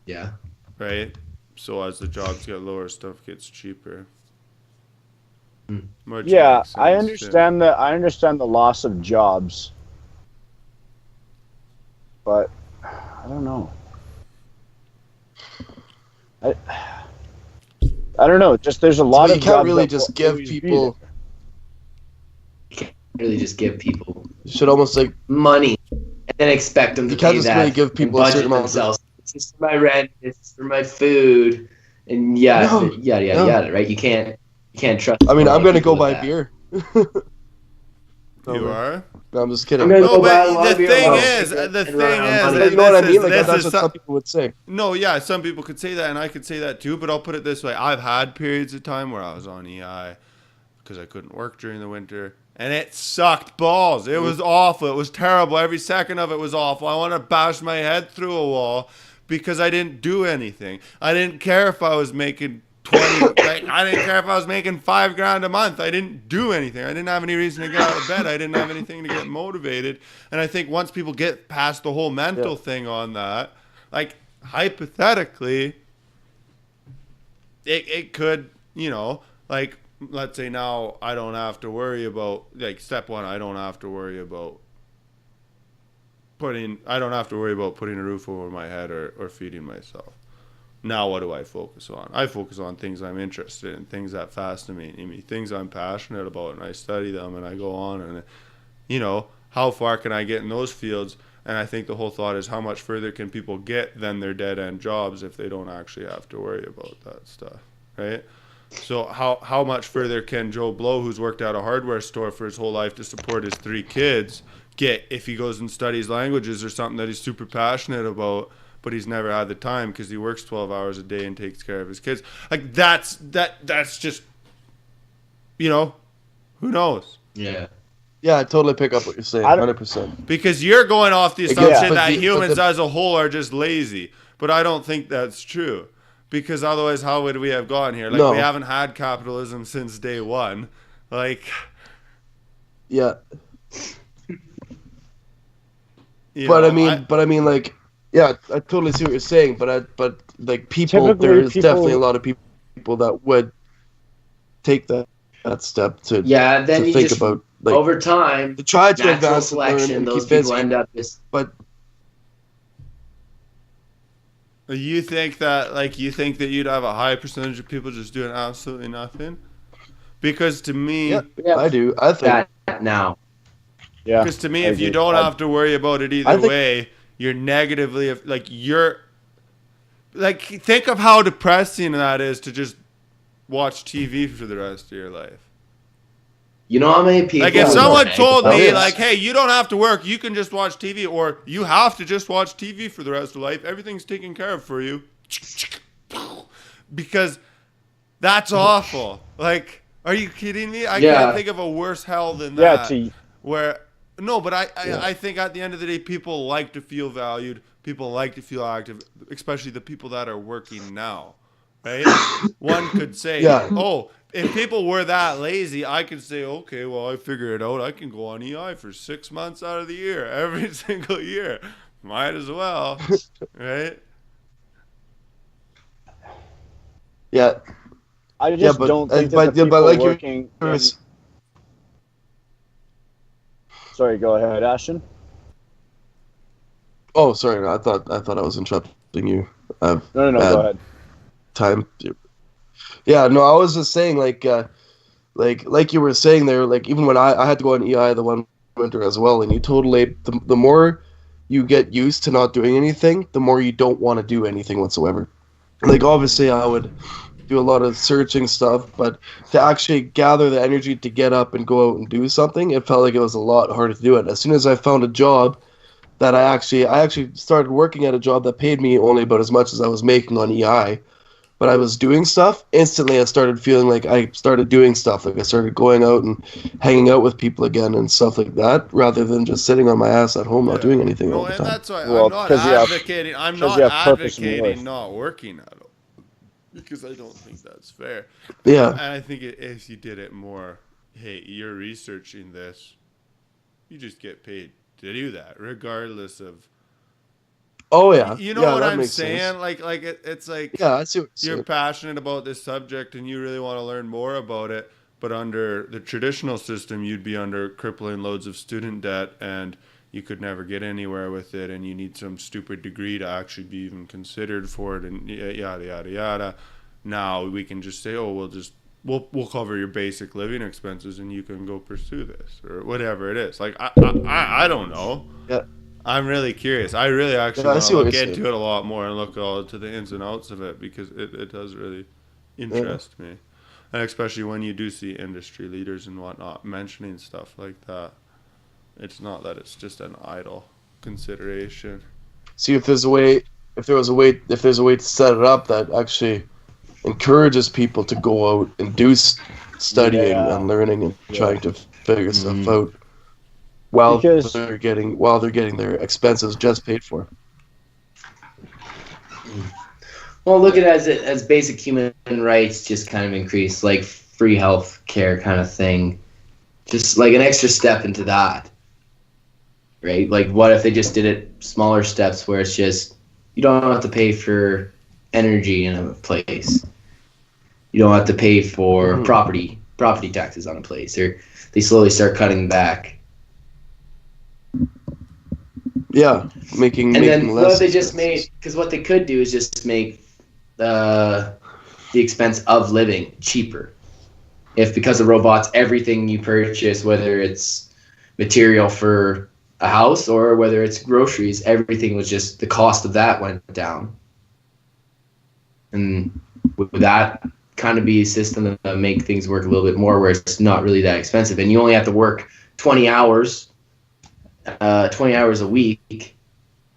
Yeah. Right. So as the jobs get lower, stuff gets cheaper. Which Yeah, makes I sense, understand that. I understand the loss of jobs, but I don't know. I I don't know. Just there's a So lot you of can't jobs really that will just give always be people. there. You can't really just give people You should almost like money and then expect them to you can't pay just that really give and people a certain budget amount of. themselves. This is for my rent. This is for my food, and yada No, yada yada no. yada. Right? You can't trust I mean, a lot I'm of gonna people go with buy that. beer. You No, are. no, I'm just I'm kidding. gonna But go buy a No, lot the of beer, a thing lot of is, cigarettes, the and run thing out of is, money. but and you know what I this mean? is Like this that's is what some people would say. no, yeah. Some people could say that, and I could say that too. But I'll put it this way: I've had periods of time where I was on EI because I couldn't work during the winter, and it sucked balls. It was awful. It was terrible. Every second of it was awful. I want to bash my head through a wall because I didn't do anything. I didn't care if I was making 20. Like, I didn't care if I was making $5,000 a month. I didn't do anything. I didn't have any reason to get out of bed. I didn't have anything to get motivated. And I think once people get past the whole mental thing on that, like hypothetically, it could, like, let's say now I don't have to worry about, like, step one, I don't have to worry about putting a roof over my head or feeding myself. Now what do I focus on? I focus on things I'm interested in, things that fascinate me, things I'm passionate about, and I study them and I go on and, how far can I get in those fields? And I think the whole thought is how much further can people get than their dead-end jobs if they don't actually have to worry about that stuff, right? So how much further can Joe Blow, who's worked at a hardware store for his whole life to support his 3 kids, get if he goes and studies languages or something that he's super passionate about, but he's never had the time because he works 12 hours a day and takes care of his kids? Like, that's just, who knows? Yeah. Yeah, I totally pick up what you're saying, 100%. Because you're going off the assumption that but humans as a whole are just lazy. But I don't think that's true. Because otherwise, how would we have gotten here? Like, No. we haven't had capitalism since day one. Like, Yeah, you but know, I mean, like, yeah, I totally see what you're saying. But like people, Typically, there's people- definitely a lot of people that would take that step to Yeah. Then to you think just about, like, over time, to try to natural advance and learn selection, and those keep people busy. end up just. But you think that you'd have a high percentage of people just doing absolutely nothing? Because to me, yeah, I do. I think that now. Yeah. Because to me, I if you agree. don't have to worry about it either I think- way, you're negatively, think of how depressing that is to just watch TV for the rest of your life. You know how many people? Like, if would someone brag told about me, this? like, hey, you don't have to work, you can just watch TV, or you have to just watch TV for the rest of life, everything's taken care of for you. Because that's awful. Like, are you kidding me? I can't think of a worse hell than that. But I think at the end of the day, people like to feel valued. People like to feel active, especially the people that are working now, right? One could say, oh, if people were that lazy, I could say, okay, well, I figure it out. I can go on EI for 6 months out of the year, every single year. Might as well, right? yeah, I just but- don't think that but- the yeah, but people like you're- working. Sorry, go ahead, Ashton. Oh, sorry. I thought I was interrupting you. No, bad go ahead. Time. Yeah, no, I was just saying, like you were saying there, like, even when I had to go on EI the one winter as well, and you totally the more you get used to not doing anything, the more you don't want to do anything whatsoever. Like, obviously, I would do a lot of searching stuff, but to actually gather the energy to get up and go out and do something, it felt like it was a lot harder to do it. As soon as I found a job that I actually started working at a job that paid me only about as much as I was making on EI, but I was doing stuff, instantly I started feeling like I started doing stuff. Like, I started going out and hanging out with people again and stuff like that, rather than just sitting on my ass at home not doing anything all the and time. that's why Well, I'm not 'cause you have- advocating. I'm 'cause not you have purpose in life. advocating not working at all, because I don't think that's fair. Yeah. And I think if you did it more, hey, you're researching this, you just get paid to do that, regardless of. Oh, yeah. You know Yeah, what that I'm makes saying? sense. It's like, Yeah, I see what you're you're saying. passionate about this subject and you really want to learn more about it, But under the traditional system, you'd be under crippling loads of student debt, and you could never get anywhere with it, and you need some stupid degree to actually be even considered for it, and yada yada yada. Now we can just say, oh, we'll cover your basic living expenses, and you can go pursue this or whatever it is. Like I don't know. Yeah. I'm really curious. I really actually I want see to what look you're into saying. it a lot more and look all to the ins and outs of it, because it does really interest me. And especially when you do see industry leaders and whatnot mentioning stuff like that. It's not that it's just an idle consideration. See if there's a way to set it up that actually encourages people to go out and do studying and learning and trying to figure stuff out while they're getting their expenses just paid for. Well, look at it as basic human rights just kind of increase, like free health care kind of thing. Just like an extra step into that. Right? Like, what if they just did it smaller steps where it's just, you don't have to pay for energy in a place. You don't have to pay for property taxes on a place. Or they slowly start cutting back. Yeah, making And then less what if they just expenses. made, because what they could do is just make the expense of living cheaper. If because of robots, everything you purchase, whether it's material for a house or whether it's groceries, everything was just, the cost of that went down. And would that kind of be a system that make things work a little bit more where it's not really that expensive and you only have to work 20 hours a week,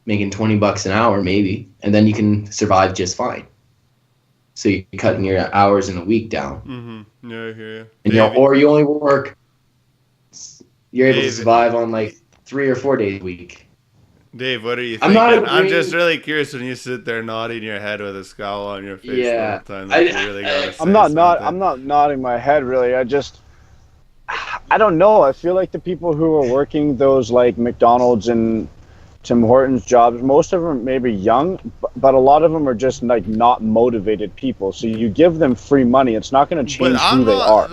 making $20 an hour maybe, and then you can survive just fine. So you're cutting your hours in a week down. Mm-hmm. Yeah, I hear you. And or you only work, you're able to survive on like 3 or 4 days a week. Dave, what are you I'm thinking? not I'm just really curious when you sit there nodding your head with a scowl on your face Yeah. the whole time. Like you really gotta say I'm not something. nodding my head really. I don't know. I feel like the people who are working those like McDonald's and Tim Hortons jobs, most of them may be young, but a lot of them are just like not motivated people. So you give them free money, it's not going to change who they are.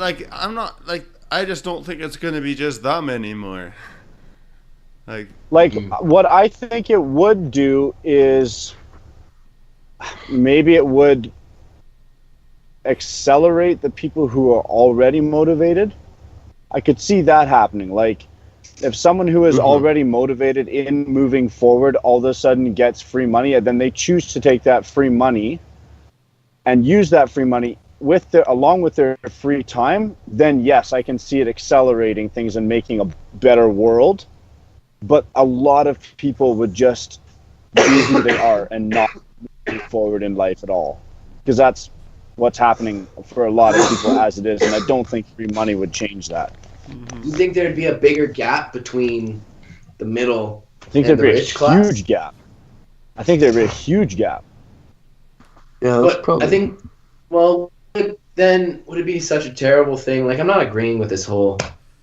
I just don't think it's going to be just them anymore. Like what I think it would do is maybe it would accelerate the people who are already motivated. I could see that happening. Like if someone who is already motivated in moving forward all of a sudden gets free money, and then they choose to take that free money and use that free money along with their free time, then yes, I can see it accelerating things and making a better world. But a lot of people would just be who they are and not move forward in life at all, because that's what's happening for a lot of people as it is, and I don't think free money would change that. You think there'd be a bigger gap between the middle I think and there'd the be a rich class? huge gap. I think there'd be a huge gap. Yeah, that's But probably. I think, well, then would it be such a terrible thing? Like, I'm not agreeing with this whole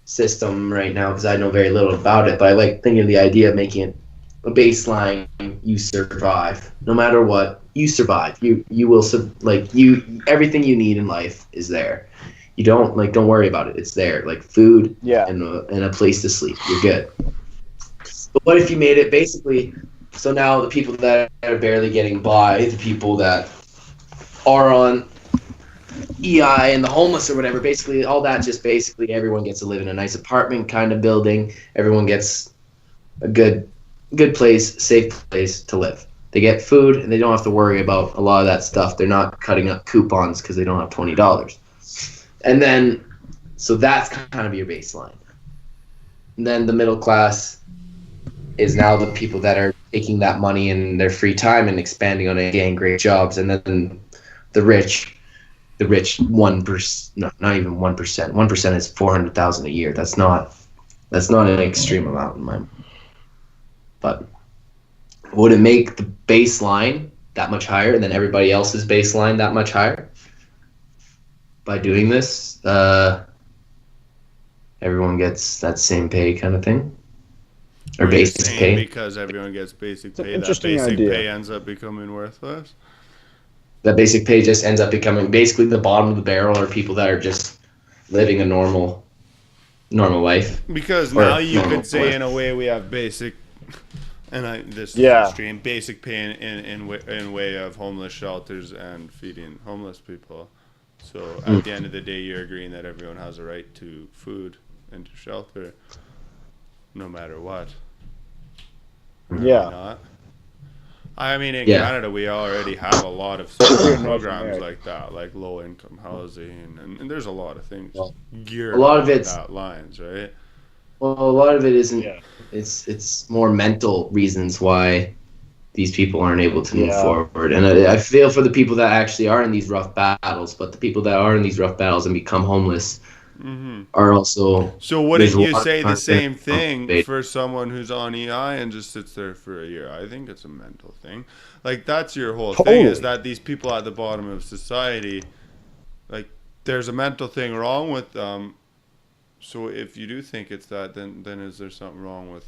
system right now because I know very little about it, but I like thinking of the idea of making it a baseline. You survive no matter what. You survive. You will everything you need in life is there. You don't worry about it. It's there, like food and a place to sleep. You're good. But what if you made it basically so now the people that are barely getting by, the people that are on EI and the homeless or whatever, basically all that, just basically everyone gets to live in a nice apartment kind of building. Everyone gets a good place, safe place to live. They get food and they don't have to worry about a lot of that stuff. They're not cutting up coupons because they don't have $20. And then, so that's kind of your baseline. And then the middle class is now the people that are taking that money in their free time and expanding on it, getting great jobs. And then the rich 1%, no, not even 1%. 1% is 400,000 a year. That's not an extreme amount in my mind. But would it make the baseline that much higher and then everybody else's baseline that much higher? By doing this, everyone gets that same pay kind of thing? Or basic pay? Because everyone gets basic pay, that interesting basic idea. pay ends up becoming worthless? That basic pay just ends up becoming basically the bottom of the barrel, or people that are just living a normal life. Because Or now you normal could say life. in a way we have basic, this Yeah. is extreme, basic pay in way of homeless shelters and feeding homeless people. So at the end of the day, you're agreeing that everyone has a right to food and to shelter, no matter what. Are we Yeah. not? I mean, in Yeah. Canada, we already have a lot of social North programs America. like that, like low-income housing, and there's a lot of things Well, geared a lot of along it's- that lines, right? Well, a lot of it isn't. Yeah. It's more mental reasons why these people aren't able to move Yeah. forward. And I feel for the people that actually are in these rough battles, but the people that are in these rough battles and become homeless Mm-hmm. are also. So wouldn't There's a you lot of say the content same thing motivated. for someone who's on EI and just sits there for a year? I think it's a mental thing. Like, that's your whole thing, is Totally. that these people at the bottom of society, like, there's a mental thing wrong with them. So if you do think it's that, then is there something wrong with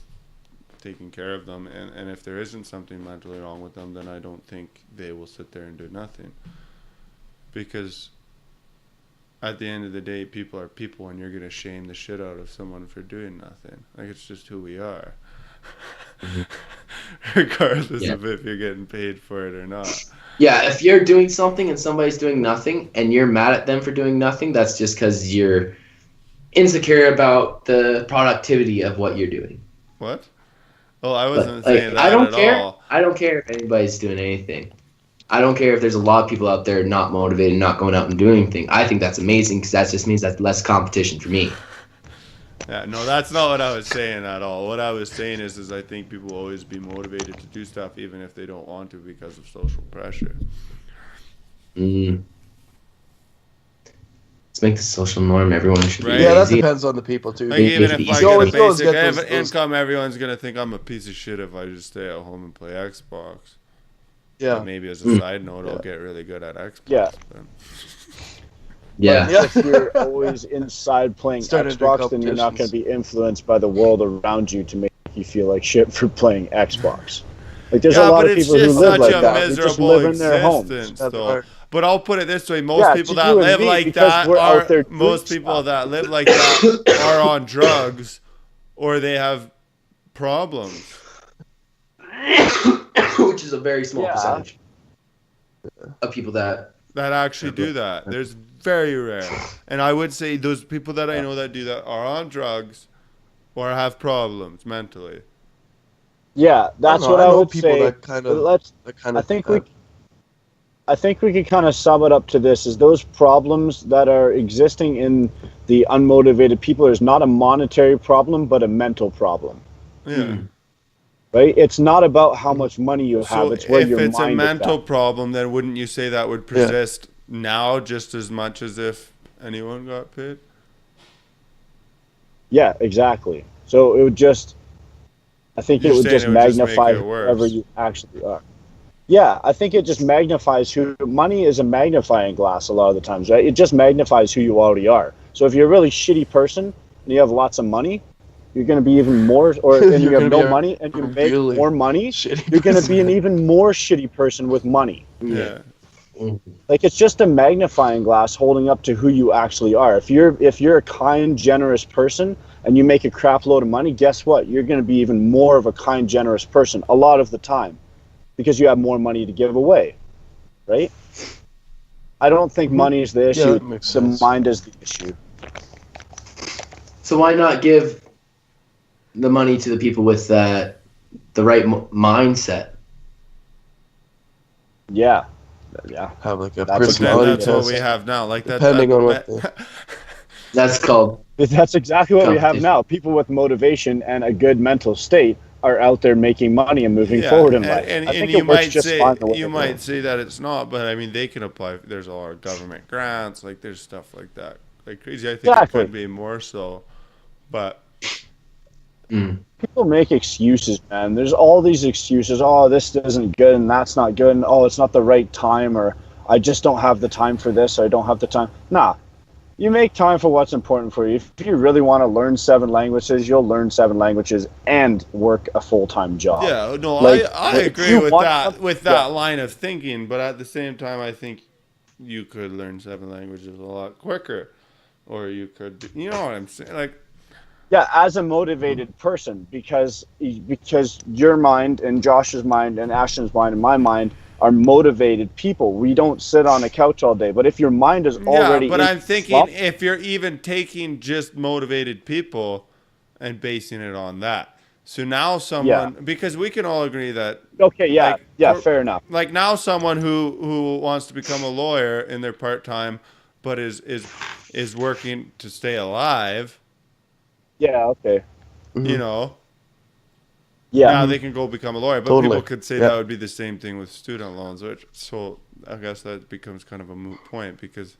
taking care of them? And if there isn't something mentally wrong with them, then I don't think they will sit there and do nothing. Because at the end of the day, people are people, and you're going to shame the shit out of someone for doing nothing. Like, it's just who we are. Regardless Yeah. of if you're getting paid for it or not. Yeah, if you're doing something and somebody's doing nothing, and you're mad at them for doing nothing, that's just because you're insecure about the productivity of what you're doing. What? Oh, I But, wasn't saying that I don't at care. all. I don't care if anybody's doing anything. I don't care if there's a lot of people out there not motivated, not going out and doing anything. I think that's amazing because that just means that's less competition for me. Yeah, no, that's not what I was saying at all. What I was saying is I think people will always be motivated to do stuff even if they don't want to because of social pressure. Mm. Let's make the social norm. Everyone should Right. be Yeah, that lazy. depends on the people too. Like, even if You I always- get a basic get those- income, everyone's going to think I'm a piece of shit if I just stay at home and play Xbox. Yeah. But maybe as a side note, I'll get really good at Xbox. Yeah. Then. Yeah. Yeah. If you're always inside playing Started into Xbox, then you're not going to be influenced by the world around you to make you feel like shit for playing Xbox. Like, there's Yeah, a lot but of it's people who just live such like a that. They just miserable live in their homes. existence, That's though. hard. But I'll put it this way: most Yeah, people to that you and live me, like because that we're out there are doing most people stuff. that live like that are on drugs or they have problems. Which is a very small Yeah. percentage of people that. That actually do that. There's very rare. And I would say those people that I know that do that are on drugs or have problems mentally. Yeah, that's know, what I I know would people say. that kind of- Let's. I think we could kind of sum it up to this: is those problems that are existing in the unmotivated people is not a monetary problem, but a mental problem. Yeah. Right? It's not about how much money you have; So it's where if your it's a mind mental is at. problem, then wouldn't you say that would persist now just as much as if anyone got paid? Yeah, exactly. So it would just, I think You're it would saying just it would just make magnify it worse. whoever you actually are. Yeah, I think it just magnifies who. Money is a magnifying glass a lot of the times, right? It just magnifies who you already are. So if you're a really shitty person and you have lots of money, you're going to be even more, or and you You're have gonna be no a money and you make really more money, shitty you're going to person. be an even more shitty person with money. Yeah. Like, it's just a magnifying glass holding up to who you actually are. If you're a kind, generous person and you make a crap load of money, guess what? You're going to be even more of a kind, generous person a lot of the time because you have more money to give away, right? I don't think money is the issue. that makes The sense. mind is the issue. So why not give the money to the people with the right mindset? Yeah. Yeah. have like a That's- But then personality that's what test. we have now. Like that. Depending on that, what That's called. That's exactly what we have Competition. now. People with motivation and a good mental state are out there making money and moving Yeah, forward in and, life. and, I and think you it works might just say fine the way you it might goes. say that it's not, but I mean they can apply. There's a lot of government grants, like there's stuff like that, like crazy. I think Exactly. it could be more so, but People make excuses, man. There's all these excuses. Oh, this isn't good and that's not good. And oh, it's not the right time, or I just don't have the time for this, or I don't have the time. Nah. You make time for what's important for you. If you really want to learn 7 languages, you'll learn 7 languages and work a full-time job. yeah, no, Like, I if agree you with want that something- with that line of thinking, but at the same time, I think you could learn 7 languages a lot quicker. or you could, you know what I'm saying? Like, Yeah, as a motivated person, because your mind and Josh's mind and Ashton's mind and my mind are motivated people. We don't sit on a couch all day. But if your mind is yeah, already but in I'm thinking slump, if you're even taking just motivated people and basing it on that. So now yeah, someone, because we can all agree that, okay, yeah, like, yeah, fair enough. like now someone who wants to become a lawyer in their part time, but is working to stay alive, Yeah, okay, you Mhm. know, yeah, now they can go become a lawyer. But Totally. people could say Yeah. that would be the same thing with student loans, which so I guess that becomes kind of a moot point because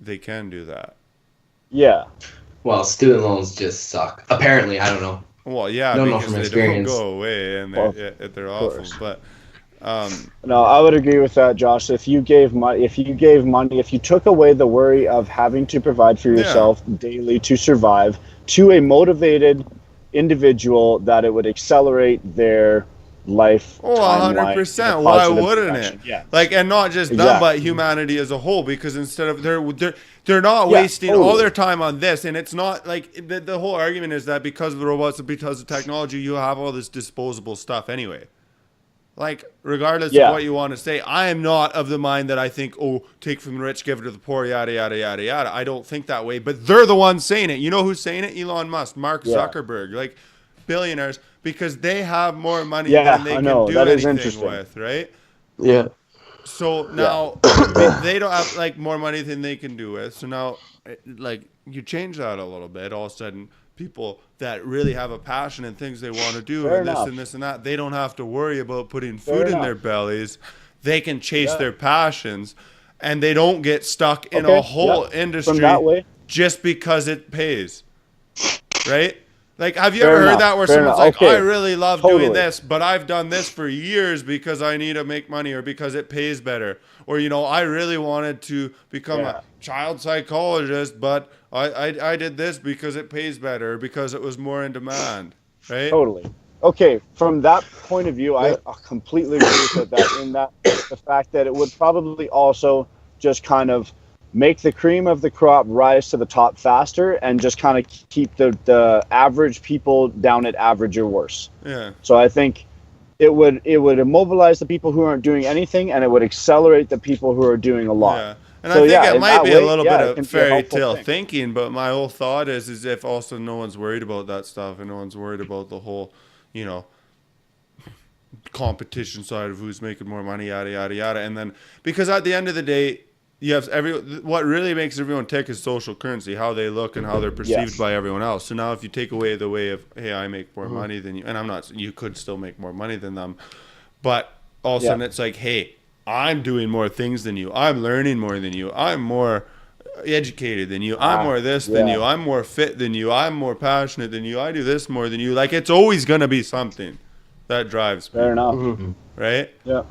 they can do that. yeah. Well, student loans just suck. Apparently, I don't know. Well, yeah, Don't know because from they don't experience. go away and Well, they're of awful. course. But No, I would agree with that, Josh. If you gave money, if you took away the worry of having to provide for yeah, yourself daily to survive to a motivated individual, that it would accelerate their life oh, timeline in a 100%. Why positive wouldn't direction. it? Yes. Like, and not just them, but Exactly. humanity as a whole. Because instead of they're not Yeah, wasting all totally. their time on this, and it's not like the whole argument is that because of the robots and because of technology, you have all this disposable stuff anyway. Like, regardless of Yeah. what you want to say, I am not of the mind that I think, oh, take from the rich, give it to the poor, yada, yada, yada, yada. I don't think that way. But they're the ones saying it. You know who's saying it? Elon Musk, Mark Yeah. Zuckerberg, like billionaires, because they have more money Yeah, than they I can know. do That is anything interesting. with, right? Yeah. So Yeah. now they don't have like more money than they can do with. So now, like, you change that a little bit. All of a sudden, people that really have a passion and things they want to do Fair and this enough. and this and that, they don't have to worry about putting Fair food in enough. their bellies. They can chase Yeah. their passions, and they don't get stuck in Okay. a whole Yeah. industry From that way. just because it pays, right? Like, have you Fair ever heard enough. that where Fair someone's enough. like, I Okay. really love doing Totally. this, but I've done this for years because I need to make money or because it pays better. Or, you know, I really wanted to become Yeah. a child psychologist, but I did this because it pays better, because it was more in demand, right? Totally. Okay, from that point of view, Yeah. I completely agree with that. In that, the fact that it would probably also just kind of make the cream of the crop rise to the top faster, and just kind of keep the average people down at average or worse. Yeah. So I think it would immobilize the people who aren't doing anything, and it would accelerate the people who are doing a lot. Yeah. And So I think yeah, it in might that be a way, little yeah, bit it of can be a fairy helpful tale thing. thinking, but my whole thought is if also no one's worried about that stuff and no one's worried about the whole, you know, competition side of who's making more money, yada yada yada. And then because at the end of the day, you have what really makes everyone tick is social currency, how they look and how they're perceived Yes. by everyone else. So now if you take away the way of, hey, I make more money than you, and I'm not, you could still make more money than them, but all of a Yeah. sudden it's like, hey, I'm doing more things than you, I'm learning more than you, I'm more educated than you, I'm more this than yeah. you, I'm more fit than you, I'm more passionate than you, I do this more than you. Like, it's always gonna be something that drives people, Fair enough. right? Yeah.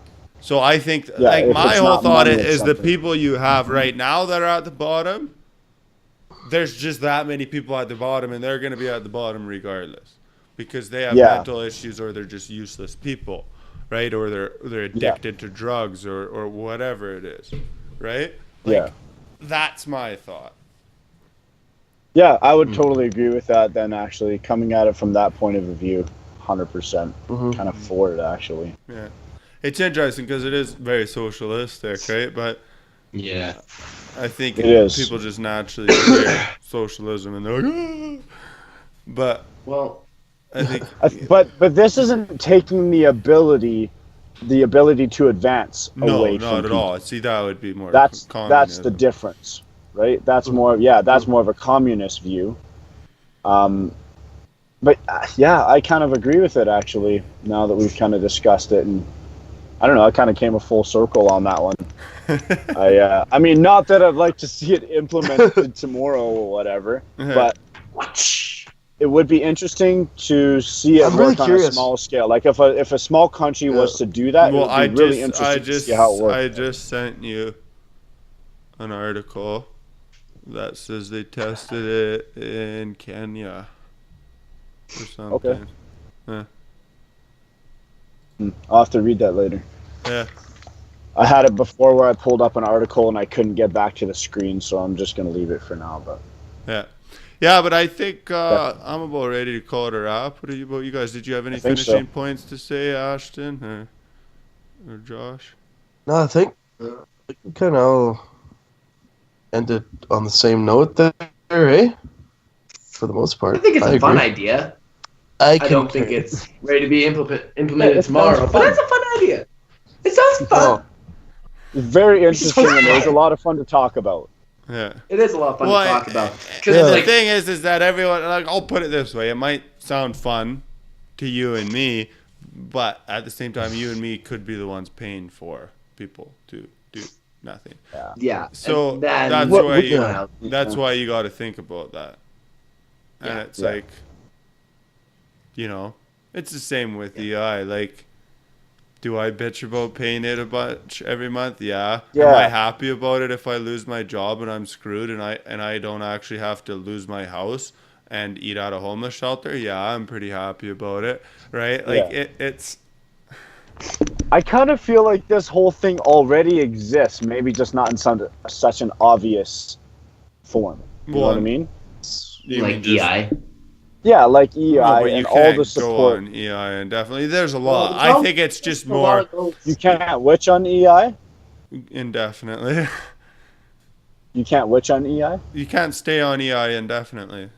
So I think, Yeah, like, if my it's whole not thought money, it's is the something. people you have right now that are at the bottom, there's just that many people at the bottom, and they're going to be at the bottom regardless, because they have Yeah. mental issues, or they're just useless people, right? Or they're addicted to drugs, or whatever it is, right? Like, Yeah. that's my thought. Yeah, I would totally agree with that. Then, actually, coming at it from that point of view, 100%, kind of for it, actually. Yeah. It's interesting because it is very socialistic, right? But Yeah. I think It is. people just naturally hear socialism and they're like, ah! But Well, I think, But this isn't taking the ability to advance no, away not from at people. all. See, that would be more That's communism. the difference, right? That's more that's more of a communist view. But yeah, I kind of agree with it, actually. Now that we've kind of discussed it, and I don't know, I kind of came a full circle on that one. I mean, not that I'd like to see it implemented tomorrow or whatever, but it would be interesting to see it I'm work really on curious. a small scale. Like if a small country was to do that, Well, it would be really interesting to see how it works. I just sent you an article that says they tested it in Kenya or something. I'll have to read that later. Yeah. I had it before where I pulled up an article and I couldn't get back to the screen, so I'm just gonna leave it for now. But yeah, but I think I'm about ready to call it a wrap. What about you guys? Did you have any finishing points to say, Ashton or Josh? No, I think we kind of ended on the same note there, eh? For the most part. I think it's a fun idea. I don't think it's ready to be implemented tomorrow, but it's a fun idea. It sounds fun. It's very interesting, and there's a lot of fun to talk about. Yeah, it is a lot of fun to talk about. The thing is that everyone, like, I'll put it this way: it might sound fun to you and me, but at the same time, you and me could be the ones paying for people to do nothing. Yeah. So that's why you got to think about that. And it's like, you know, it's the same with EI. Like, do I bitch about paying it a bunch every month? Yeah. Am I happy about it if I lose my job and I'm screwed and I don't actually have to lose my house and eat at a homeless shelter? Yeah, I'm pretty happy about it, right? Like it's. I kind of feel like this whole thing already exists, maybe just not in such an obvious form. You know what I mean? Like EI. Yeah, like EI and all the support. On EI, and definitely there's a lot. I think it's just more. You can't witch on EI? Indefinitely. You can't witch on EI? You can't stay on EI indefinitely.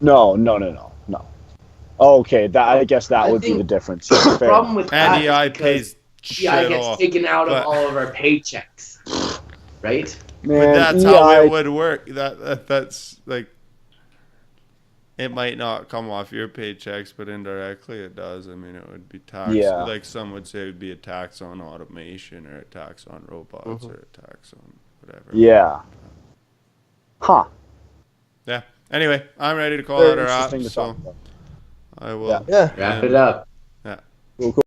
No. Okay, I guess that would be the difference. The problem with that EI pays EI gets taken out of all of our paychecks, right? Man, but that's how it would work. That's like. It might not come off your paychecks, but indirectly it does. I mean, it would be tax. Yeah. Like some would say it would be a tax on automation or a tax on robots or a tax on whatever. Yeah. Huh. Yeah. Anyway, I'm ready to call that a wrap. So I will wrap it up. Yeah. Cool.